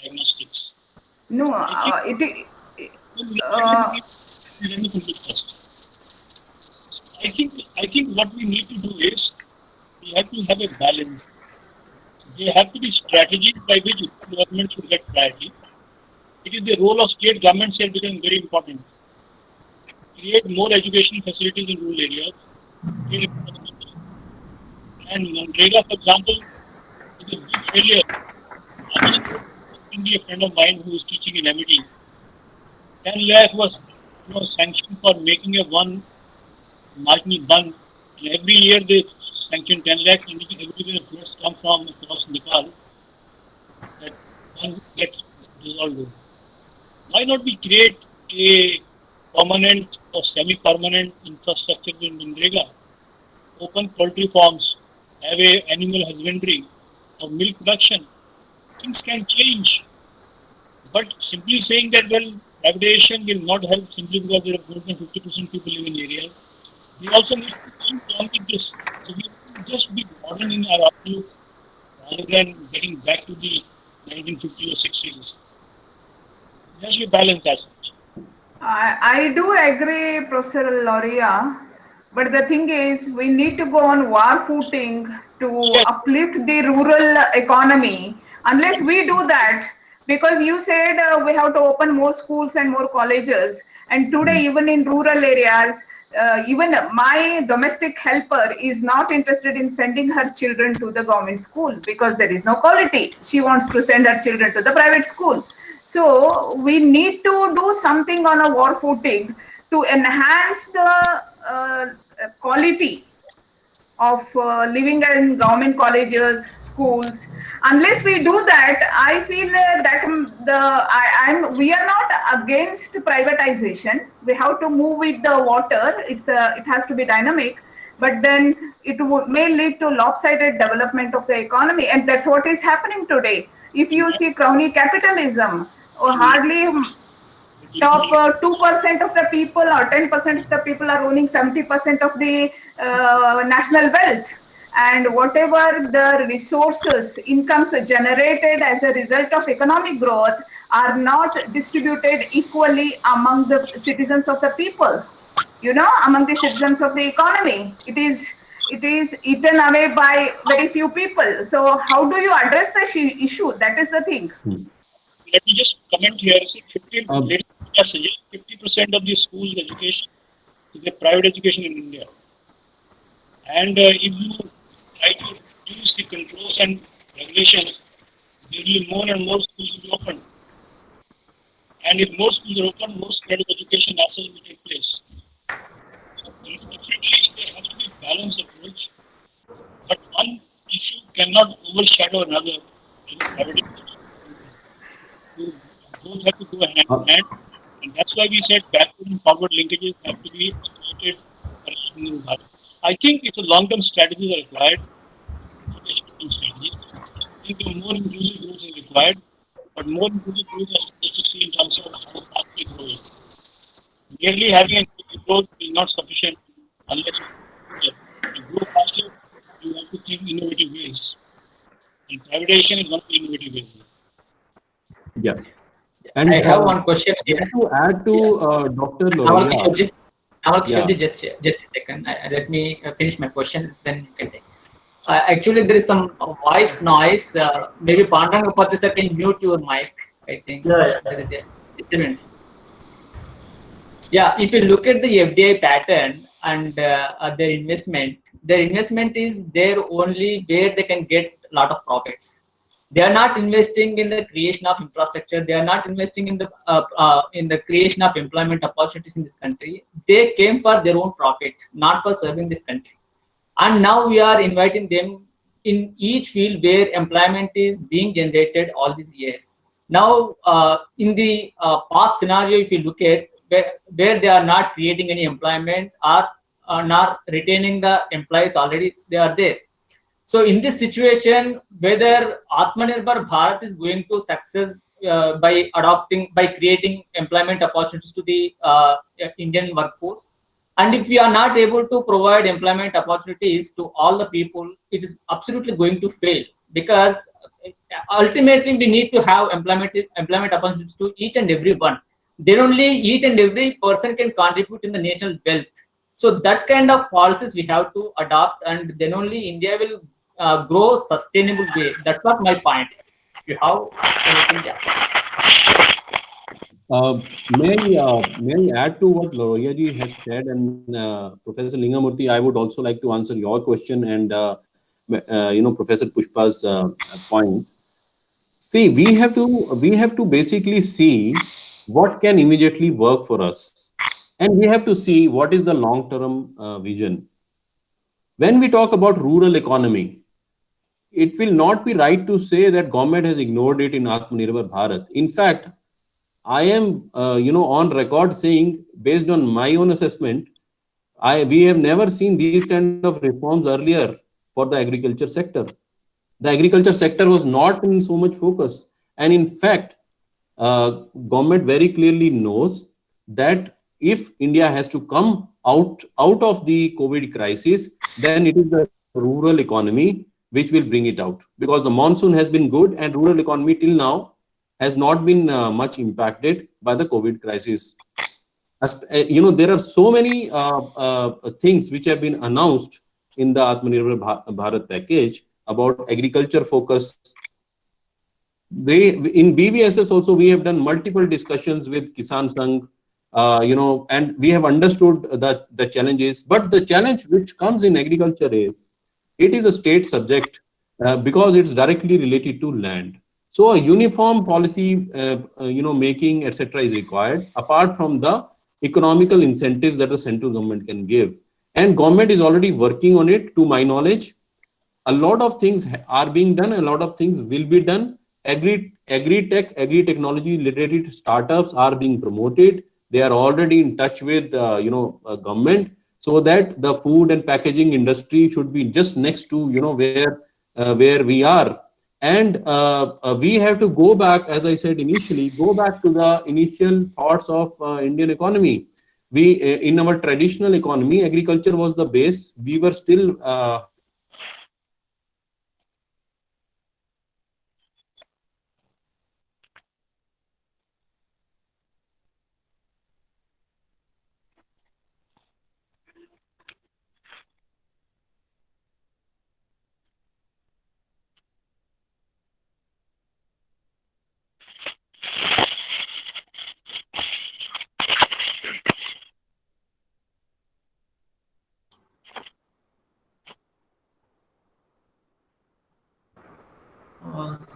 diagnostics. No, Let me complete first. I think what we need to do is we have to have a balance. There have to be strategies by which government should get priority. It is the role of state governments here becoming very important. Create more education facilities in rural areas. And Manrega, for example, is a big failure. I was a friend of mine who was teaching in MIT. 10 lakh was sanctioned for making a one marginal bund. And every year they sanction 10 lakhs, and every the floods come from across Nepal, that one gets dissolved. Why not we create a permanent or semi-permanent infrastructure in Manrega? Open poultry farms, have a animal husbandry or milk production. Things can change. But simply saying that, well, privatization will not help simply because there are more than 50% people live in areas. We also need to think along with this. So we just be modern in our outlook rather than getting back to the 1950s or 60s. has to be balanced as such. I do agree, Professor Loria, but the thing is, we need to go on war footing to Yes. uplift the rural economy. Unless we do that, because you said we have to open more schools and more colleges, and today even in rural areas, even my domestic helper is not interested in sending her children to the government school because there is no quality. She wants to send her children to the private school. So we need to do something on a war footing to enhance the quality of living in government colleges, schools. Unless we do that, I feel that we are not against privatization. We have to move with the water. It has to be dynamic, but then may lead to lopsided development of the economy, and that's what is happening today. If you see crony capitalism, or hardly top 2% of the people or 10% of the people are owning 70% of the national wealth, and whatever the resources, incomes generated as a result of economic growth are not distributed equally among the citizens of the people, among the citizens of the economy. It is eaten away by very few people. So how do you address the issue? That is the thing. Let me just comment here. See, 50% of the school education is a private education in India. And if you try to reduce the controls and regulations, there will be more and more schools will be opened. And if more schools are open, more spread of education access will take place. So definitely there has to be a balanced approach. But one issue cannot overshadow another in private education. You both have to go hand in hand. And that's why we said backward and forward linkages have to be created. I think it's a long-term strategies are required. I think more inclusive growth is required, but more inclusive growth is supposed to see in terms of how fast we grow it. Merely having inclusive growth is not sufficient unless you grow faster. You have to think innovative ways, and privatization is one of the innovative ways. Yeah. And I have one question here. to add to Dr. Naval Loria. Kishorji, Yeah. just a second. Let me finish my question, then you can take. Actually, there is some voice noise. Maybe Pandanga Pathi sir, can mute your mic? I think Yeah. there is a disturbance. Yeah, if you look at the FDI pattern and their investment is there only where they can get a lot of profits. They are not investing in the creation of infrastructure. They are not investing in the creation of employment opportunities in this country. They came for their own profit, not for serving this country. And now we are inviting them in each field where employment is being generated all these years. Now, in the past scenario, if you look at where they are not creating any employment or not retaining the employees already, they are there. So in this situation, whether Atmanirbhar Bharat is going to success by creating employment opportunities to the Indian workforce, and if we are not able to provide employment opportunities to all the people, it is absolutely going to fail, because ultimately we need to have employment opportunities to each and every one. Then only each and every person can contribute in the national wealth. So that kind of policies we have to adopt, and then only India will grow sustainable way. That's what my point. If you have anything, yeah. May I add to what Loria ji has said, and Professor Lingamurthy, I would also like to answer your question and Professor Pushpa's point. See, we have to basically see what can immediately work for us, and we have to see what is the long-term vision. When we talk about rural economy, it will not be right to say that government has ignored it in Atmanirbhar Bharat. In fact, I am, on record saying, based on my own assessment, we have never seen these kind of reforms earlier for the agriculture sector. The agriculture sector was not in so much focus, and in fact, government very clearly knows that if India has to come out of the COVID crisis, then it is the rural economy which will bring it out, because the monsoon has been good and rural economy till now has not been much impacted by the COVID crisis. There are so many things which have been announced in the Atmanirbhar Bharat package about agriculture focus. In BVSS also, we have done multiple discussions with Kisan Sangh, and we have understood the challenges. But the challenge which comes in agriculture is, it is a state subject because it's directly related to land. So a uniform policy, making, etc., is required apart from the economical incentives that the central government can give. And government is already working on it, to my knowledge. A lot of things are being done, a lot of things will be done. Agri-technology related startups are being promoted. They are already in touch with government, so that the food and packaging industry should be just next to where we are. And we have to go back, as I said initially, go back to the initial thoughts of Indian economy. We in our traditional economy, agriculture was the base. We were still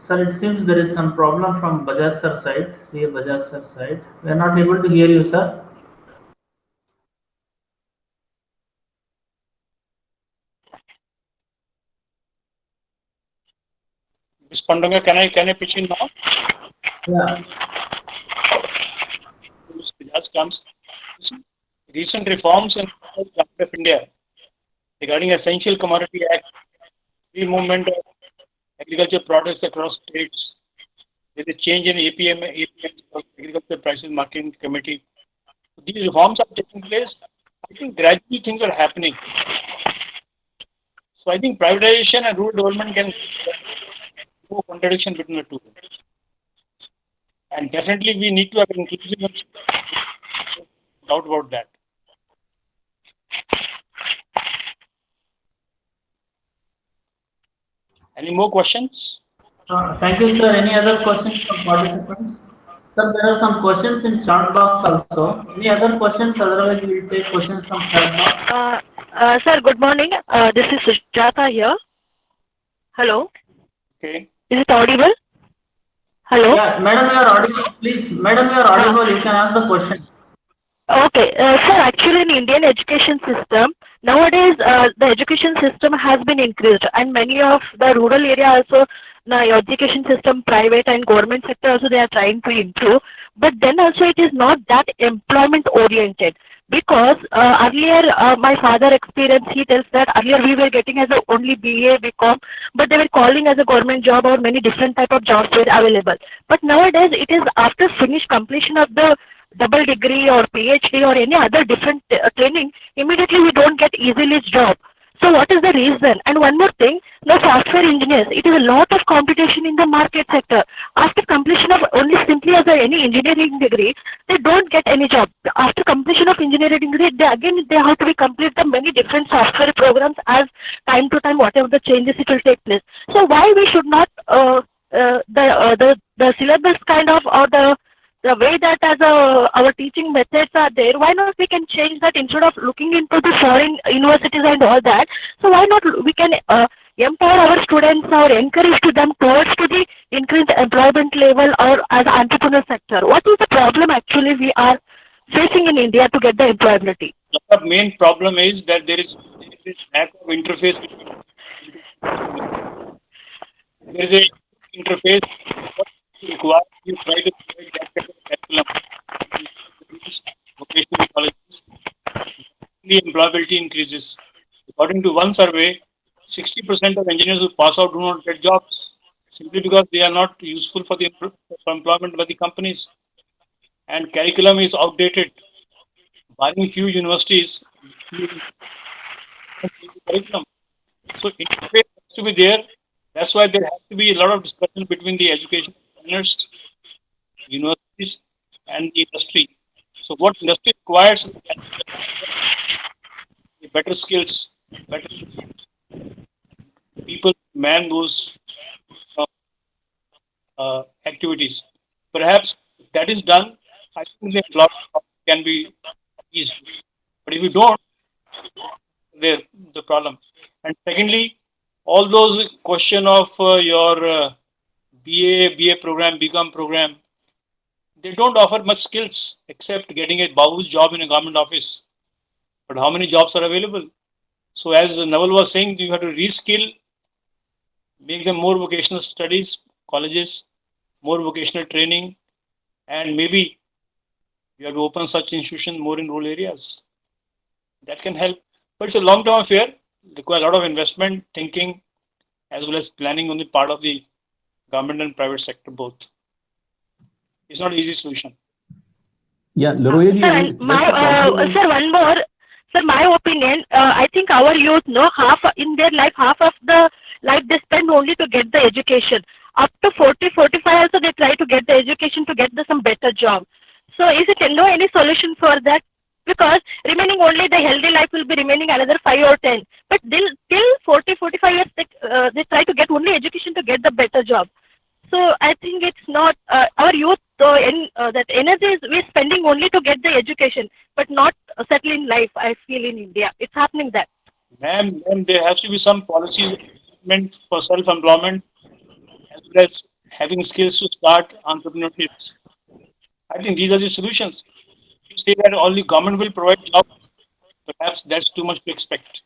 Sir, it seems there is some problem from Bajaj sir side. See Bajaj sir side. We are not able to hear you, sir. Ms. Pandanga, can I pitch in now? Yeah. Bajaj comes. Recent reforms in the Government of India regarding Essential Commodity Act, free movement of agriculture products across states. There is a change in APM, Agriculture Prices Marketing Committee. These reforms are taking place. I think gradually things are happening. So I think privatization and rural development can no contradiction between the two. And definitely we need to have inclusive, no doubt about that. Any more questions? Thank you, sir. Any other questions from participants? Sir, there are some questions in chat box also. Any other questions? Otherwise, we will take questions from chat box. Sir, good morning. This is Sujata here. Hello. Okay. Is it audible? Hello. Yeah, madam, you are audible. Please, madam, you are audible. You can ask the question. Okay. Sir, actually in Indian education system, nowadays the education system has been increased and many of the rural area also, now education system, private and government sector also they are trying to improve. But then also it is not that employment oriented. Because earlier my father experience, he tells that earlier we were getting as a only BA, BCom, but they were calling as a government job or many different type of jobs were available. But nowadays it is after finish completion of the double degree or PhD or any other different training, immediately we don't get easily job. So what is the reason? And one more thing, the software engineers, it is a lot of competition in the market sector. After completion of only simply as any engineering degree, they don't get any job. After completion of engineering degree, they have to be complete the many different software programs as time to time, whatever the changes it will take place. So why we should not the syllabus kind of or the way that as our teaching methods are there, why not we can change that instead of looking into the foreign universities and all that? So why not we can empower our students or encourage to them towards to the increased employment level or as entrepreneur sector? What is the problem actually we are facing in India to get the employability? The main problem is that there is lack of interface. There is a interface required. You try to provide that kind of curriculum. Vocational colleges, the employability increases. According to one survey, 60% of engineers who pass out do not get jobs simply because they are not useful for the employment by the companies. And curriculum is outdated. Barring few universities, curriculum. So interface has to be there. That's why there has to be a lot of discussion between the education planners universities and the industry. So what industry requires better skills, better people man those activities. Perhaps if that is done, I think the employment can be eased. But if you don't, the problem. And secondly, all those question of your BA program, BCom program, they don't offer much skills except getting a Babu's job in a government office. But how many jobs are available? So as Naval was saying, you have to reskill, make them more vocational studies, colleges, more vocational training, and maybe you have to open such institutions more in rural areas. That can help. But it's a long-term affair, requires a lot of investment, thinking, as well as planning on the part of the government and private sector both. It's not an easy solution. Yeah, Laroya ji, sir, one more. Sir, my opinion, I think our youth, half in their life, half of the life they spend only to get the education. Up to 40, 45 also they try to get the education to get some better job. So is it any solution for that? Because remaining only the healthy life will be remaining another 5 or 10. But till 40, 45 years, they try to get only education to get the better job. So I think it's not our youth, that energy is we're spending only to get the education, but not settle in life, I feel, in India. It's happening that. Ma'am, there has to be some policies meant for self-employment as well as having skills to start entrepreneurship. I think these are the solutions. You say that only government will provide jobs, perhaps that's too much to expect.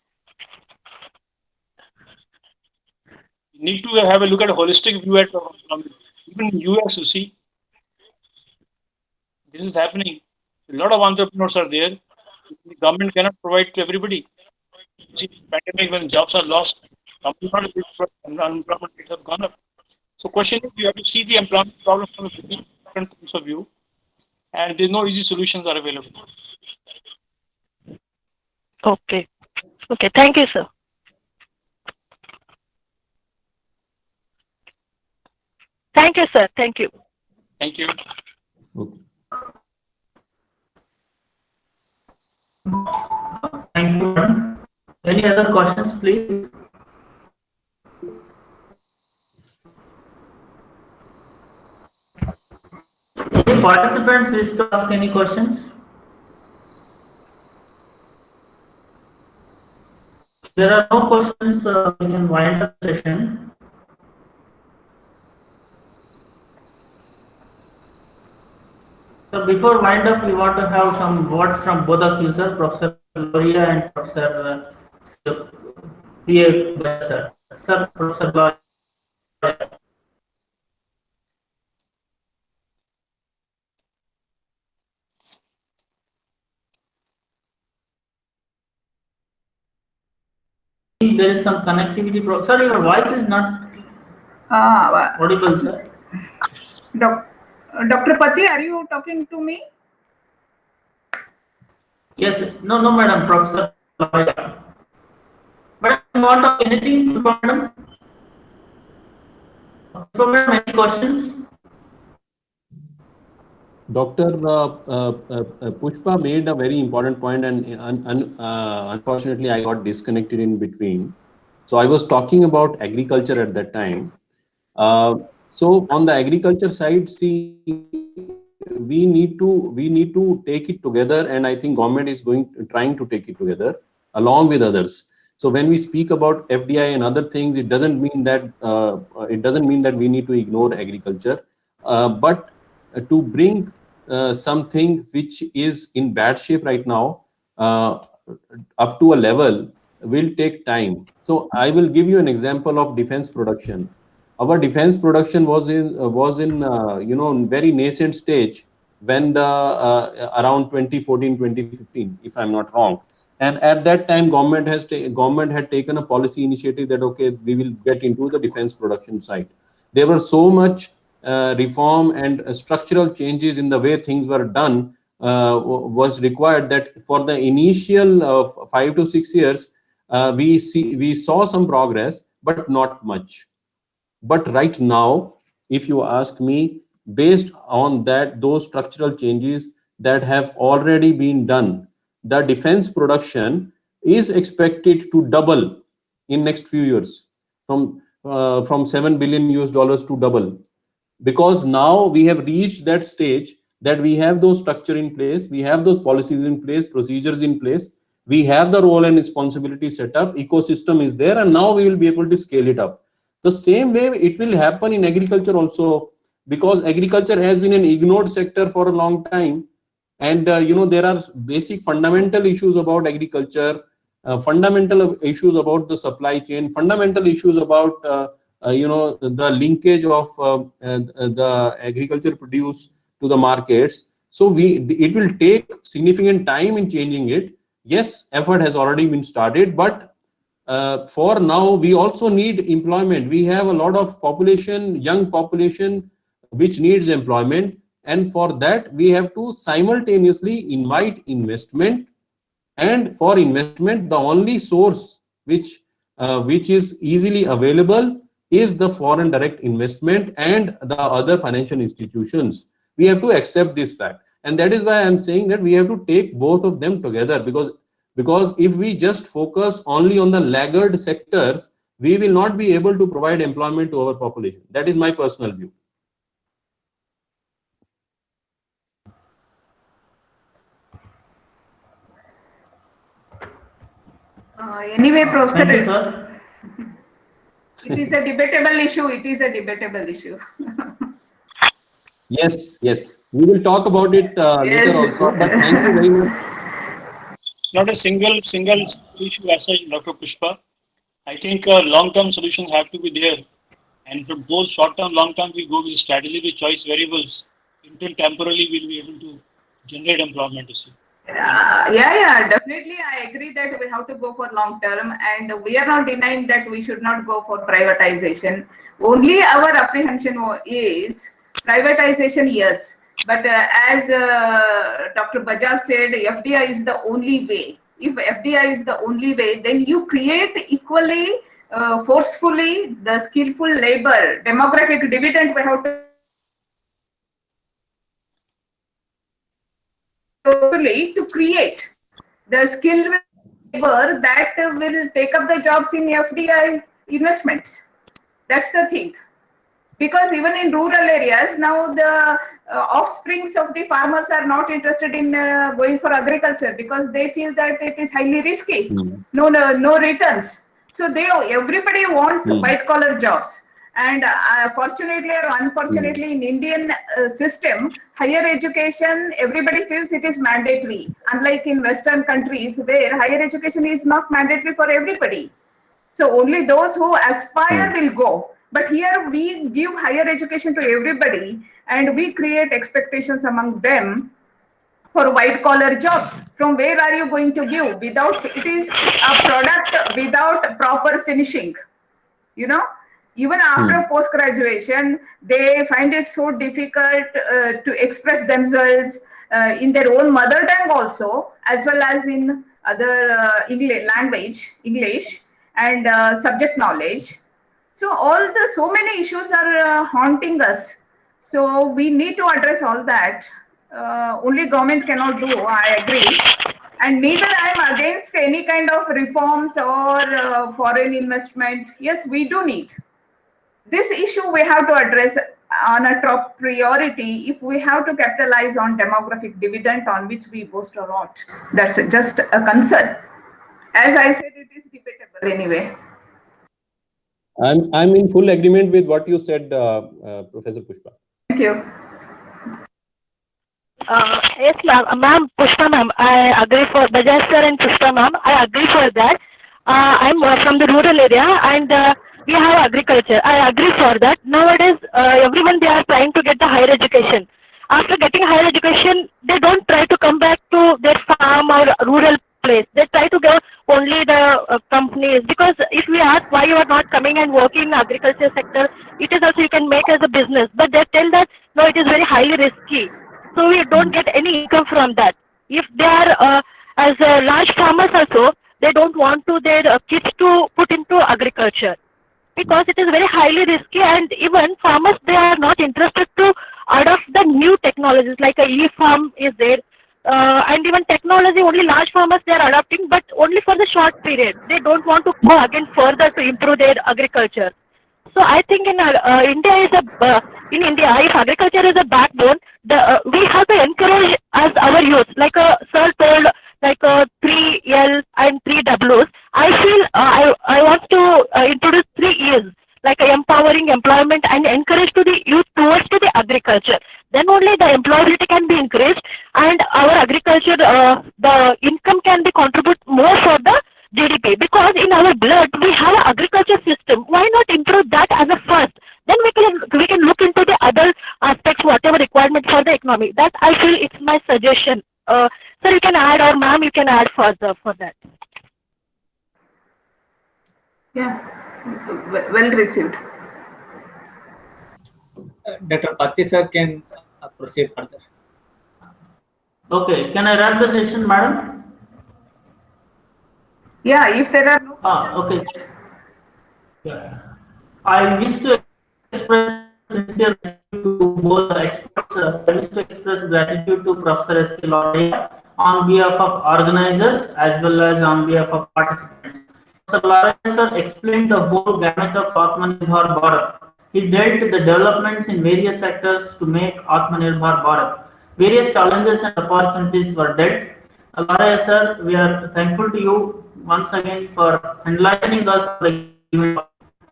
You need to have a look at a holistic view at even US, you see. This is happening. A lot of entrepreneurs are there. The government cannot provide to everybody. You see, pandemic, when jobs are lost, unemployment rates have gone up. So question is, you have to see the employment problem from different points of view, and there's no easy solutions are available. Okay. Okay. Thank you, sir. Thank you, sir. Thank you. Thank you. okay. Thank you, madam. Any other questions, please? Any participants wish to ask any questions? There are no questions. We can wind up the session. So before wind up, we want to have some words from both of you, sir, Professor Loria and Professor P.A. Sir. Sir, Professor Loria. There is some connectivity problem. Sir, your voice is not audible, sir. Dr. Pati, are you talking to me? Yes, no, madam, Professor. But you want anything, madam? Madam, any questions? Dr. Pushpa made a very important point, and unfortunately, I got disconnected in between. So I was talking about agriculture at that time. So on the agriculture side, see, we need to take it together, and I think government is trying to take it together along with others. So when we speak about FDI and other things, it doesn't mean that we need to ignore agriculture, but to bring something which is in bad shape right now up to a level will take time. So I will give you an example of defense production. Our defense production was in very nascent stage when the around 2014, 2015, if I'm not wrong. And at that time, government had taken a policy initiative that, okay, we will get into the defense production side. There were so much reform and structural changes in the way things were done was required that for the initial 5 to 6 years, we saw some progress, but not much. But right now, if you ask me, based on those structural changes that have already been done, the defense production is expected to double in next few years, from $7 billion to double, because now we have reached that stage that we have those structure in place, we have those policies in place, procedures in place, we have the role and responsibility set up, ecosystem is there, and now we will be able to scale it up. The same way it will happen in agriculture also, because agriculture has been an ignored sector for a long time. And there are basic fundamental issues about agriculture, fundamental issues about the supply chain, fundamental issues about the linkage of the agriculture produce to the markets. So it will take significant time in changing it. Yes, effort has already been started, but for now we also need employment. We have a lot of population, young population, which needs employment, and for that we have to simultaneously invite investment. And for investment, the only source which is easily available is the foreign direct investment and the other financial institutions. We have to accept this fact, and that is why I'm saying that we have to take both of them together, because if we just focus only on the laggard sectors, we will not be able to provide employment to our population. That is my personal view. Anyway, Professor, Thank you, sir. it is a debatable issue. It is a debatable issue. Yes, we will talk about it later also. But thank you very much. Not a single issue as such, Dr. Pushpa. I think long-term solutions have to be there, and for both short-term, long-term, we go with strategy with choice variables. Until temporarily, we'll be able to generate employment. You see. Yeah, definitely. I agree that we have to go for long term, and we are not denying that we should not go for privatization. Only our apprehension is privatization, yes. But as Dr. Bajaj said, FDI is the only way. If FDI is the only way, then you create equally, forcefully the skillful labor. Demographic dividend we have to create the skilled labor that will take up the jobs in FDI investments. That's the thing. Because even in rural areas, now the offsprings of the farmers are not interested in going for agriculture because they feel that it is highly risky, no returns. So everybody wants white collar jobs. And fortunately or unfortunately, in Indian system, higher education, everybody feels it is mandatory. Unlike in Western countries where higher education is not mandatory for everybody. So only those who aspire will go. But here we give higher education to everybody and we create expectations among them for white collar jobs. From where are you going to give? Without, it is a product without proper finishing, you know. Even after post-graduation, they find it so difficult to express themselves in their own mother tongue also, as well as in other English and subject knowledge. So so many issues are haunting us. So we need to address all that. Only government cannot do, I agree. And neither I am against any kind of reforms or foreign investment. Yes, we do need. This issue we have to address on a top priority if we have to capitalize on demographic dividend on which we boast a lot. That's just a concern. As I said, it is debatable anyway. I'm in full agreement with what you said, Professor Pushpa. Thank you. Yes, ma'am, Pushpa ma'am, I agree for Bajaj sir and Pushpa ma'am. I agree for that. I'm from the rural area and we have agriculture. I agree for that. Nowadays, everyone they are trying to get the higher education. After getting higher education, they don't try to come back to their farm or rural place. They try to go only the companies, because if we ask why you are not coming and working in agriculture sector, it is also you can make as a business. But they tell that no, it is very highly risky. So we don't get any income from that. If they are as large farmers also, they don't want to their kids to put into agriculture because it is very highly risky, and even farmers they are not interested to adopt the new technologies like a e-farm is there, and even technology only large farmers they are adopting, but only for the short period. They don't want to go again further to improve their agriculture. So I think in in India, if agriculture is a backbone, we have to encourage as our youth, like sir told, like 3L and 3Ws. I feel I want to introduce 3Es, like empowering employment and encourage to the youth towards to the agriculture. Then only the employability can be increased, and our agriculture, the income can be contribute more for the GDP, because in our blood we have an agriculture system. Why not improve that as a first? Then we can look into the other aspects, whatever requirement for the economy. That I feel it's my suggestion. Sir, you can add, or ma'am, you can add further for that. Yeah, well received. Dr. Patti sir can proceed further. Okay, can I wrap the session, madam? Yeah, if there are no Okay. Yeah. I wish to express sincere gratitude to both the experts. I wish to express gratitude to Professor S.K. Loria on behalf of organizers as well as on behalf of participants. Professor Loria sir explained the whole gamut of Atmanirbhar Bharat. He dealt with the developments in various sectors to make Atmanirbhar Bharat. Various challenges and opportunities were dealt. Loria sir, we are thankful to you once again for enlightening us on the given topic.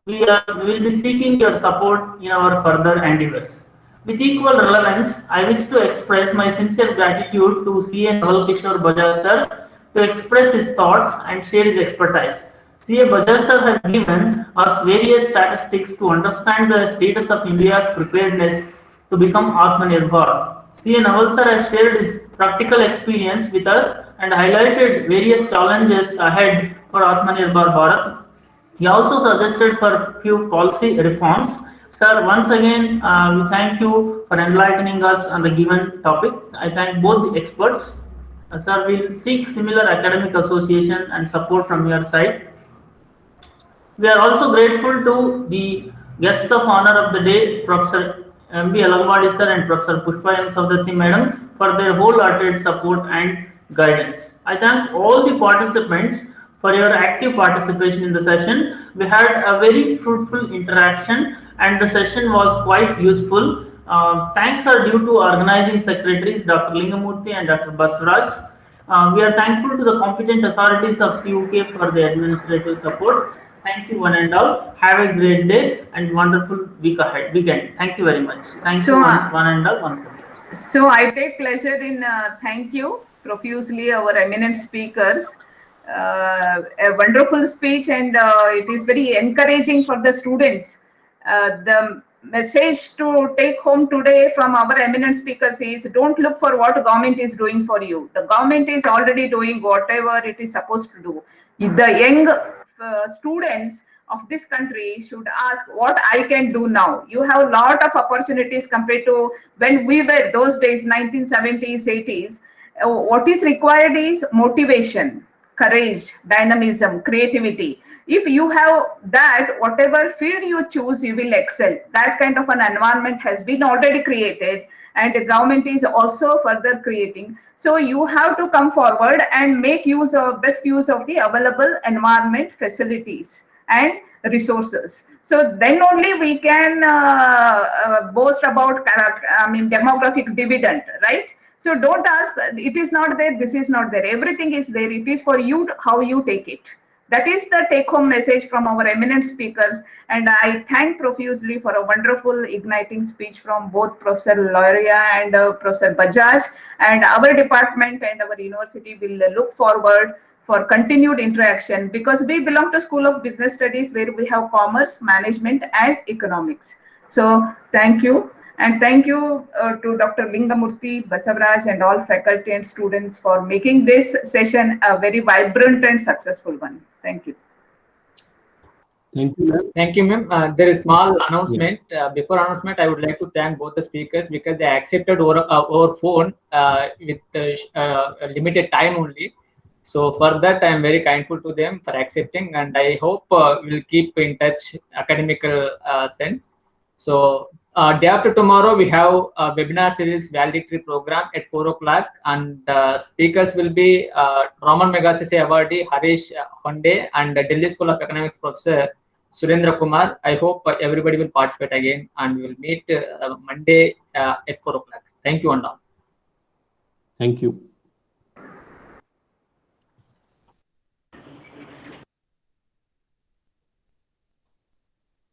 We will be seeking your support in our further endeavors. With equal relevance, I wish to express my sincere gratitude to C.A. Naval Kishore Bajaj sir to express his thoughts and share his expertise. C.A. Bajaj sir has given us various statistics to understand the status of India's preparedness to become Atmanirbhar. C.A. Naval sir has shared his practical experience with us and highlighted various challenges ahead for Atmanirbhar Bharat. He also suggested for few policy reforms. Sir, once again, we thank you for enlightening us on the given topic. I thank both the experts. Sir, we'll seek similar academic association and support from your side. We are also grateful to the guests of honor of the day, Professor M.B. Alambadi sir and Professor Pushpa N. Savdatti madam, for their wholehearted support and guidance. I thank all the participants for your active participation in the session. We had a very fruitful interaction and the session was quite useful. Thanks are due to organizing secretaries Dr. Lingamurthy and Dr. Basraj. We are thankful to the competent authorities of CUK for the administrative support. Thank you one and all. Have a great day and wonderful weekend. Thank you very much. Thank you one and all. So I take pleasure in thank you profusely our eminent speakers. A wonderful speech, and it is very encouraging for the students. The message to take home today from our eminent speakers is, don't look for what government is doing for you. The government is already doing whatever it is supposed to do. The young students of this country should ask what I can do now. You have a lot of opportunities compared to when we were those days, 1970s, 80s. What is required is motivation, courage, dynamism, creativity. If you have that, whatever field you choose, you will excel. That kind of an environment has been already created, and the government is also further creating. So you have to come forward and make use of best use of the available environment, facilities and resources. So then only we can boast about demographic dividend, right? So don't ask, it is not there, this is not there. Everything is there. It is for you, how you take it. That is the take-home message from our eminent speakers. And I thank profusely for a wonderful igniting speech from both Professor Loria and Professor Bajaj. And our department and our university will look forward for continued interaction, because we belong to School of Business Studies, where we have commerce, management and economics. So thank you. And thank you to Dr. Lingamurthy, Basavaraj and all faculty and students for making this session a very vibrant and successful one. Thank you. Thank you, ma'am. Thank you, ma'am. There is small announcement. Before announcement, I would like to thank both the speakers because they accepted over phone with limited time only. So for that, I am very kindful to them for accepting, and I hope we'll keep in touch academical sense. So day after tomorrow, we have a webinar series valedictory program at 4 o'clock, and speakers will be Raman Magsaysay awardee Harish Honde and Delhi School of Economics professor Surendra Kumar. I hope everybody will participate again, and we will meet Monday at 4 o'clock. Thank you and all. Thank you.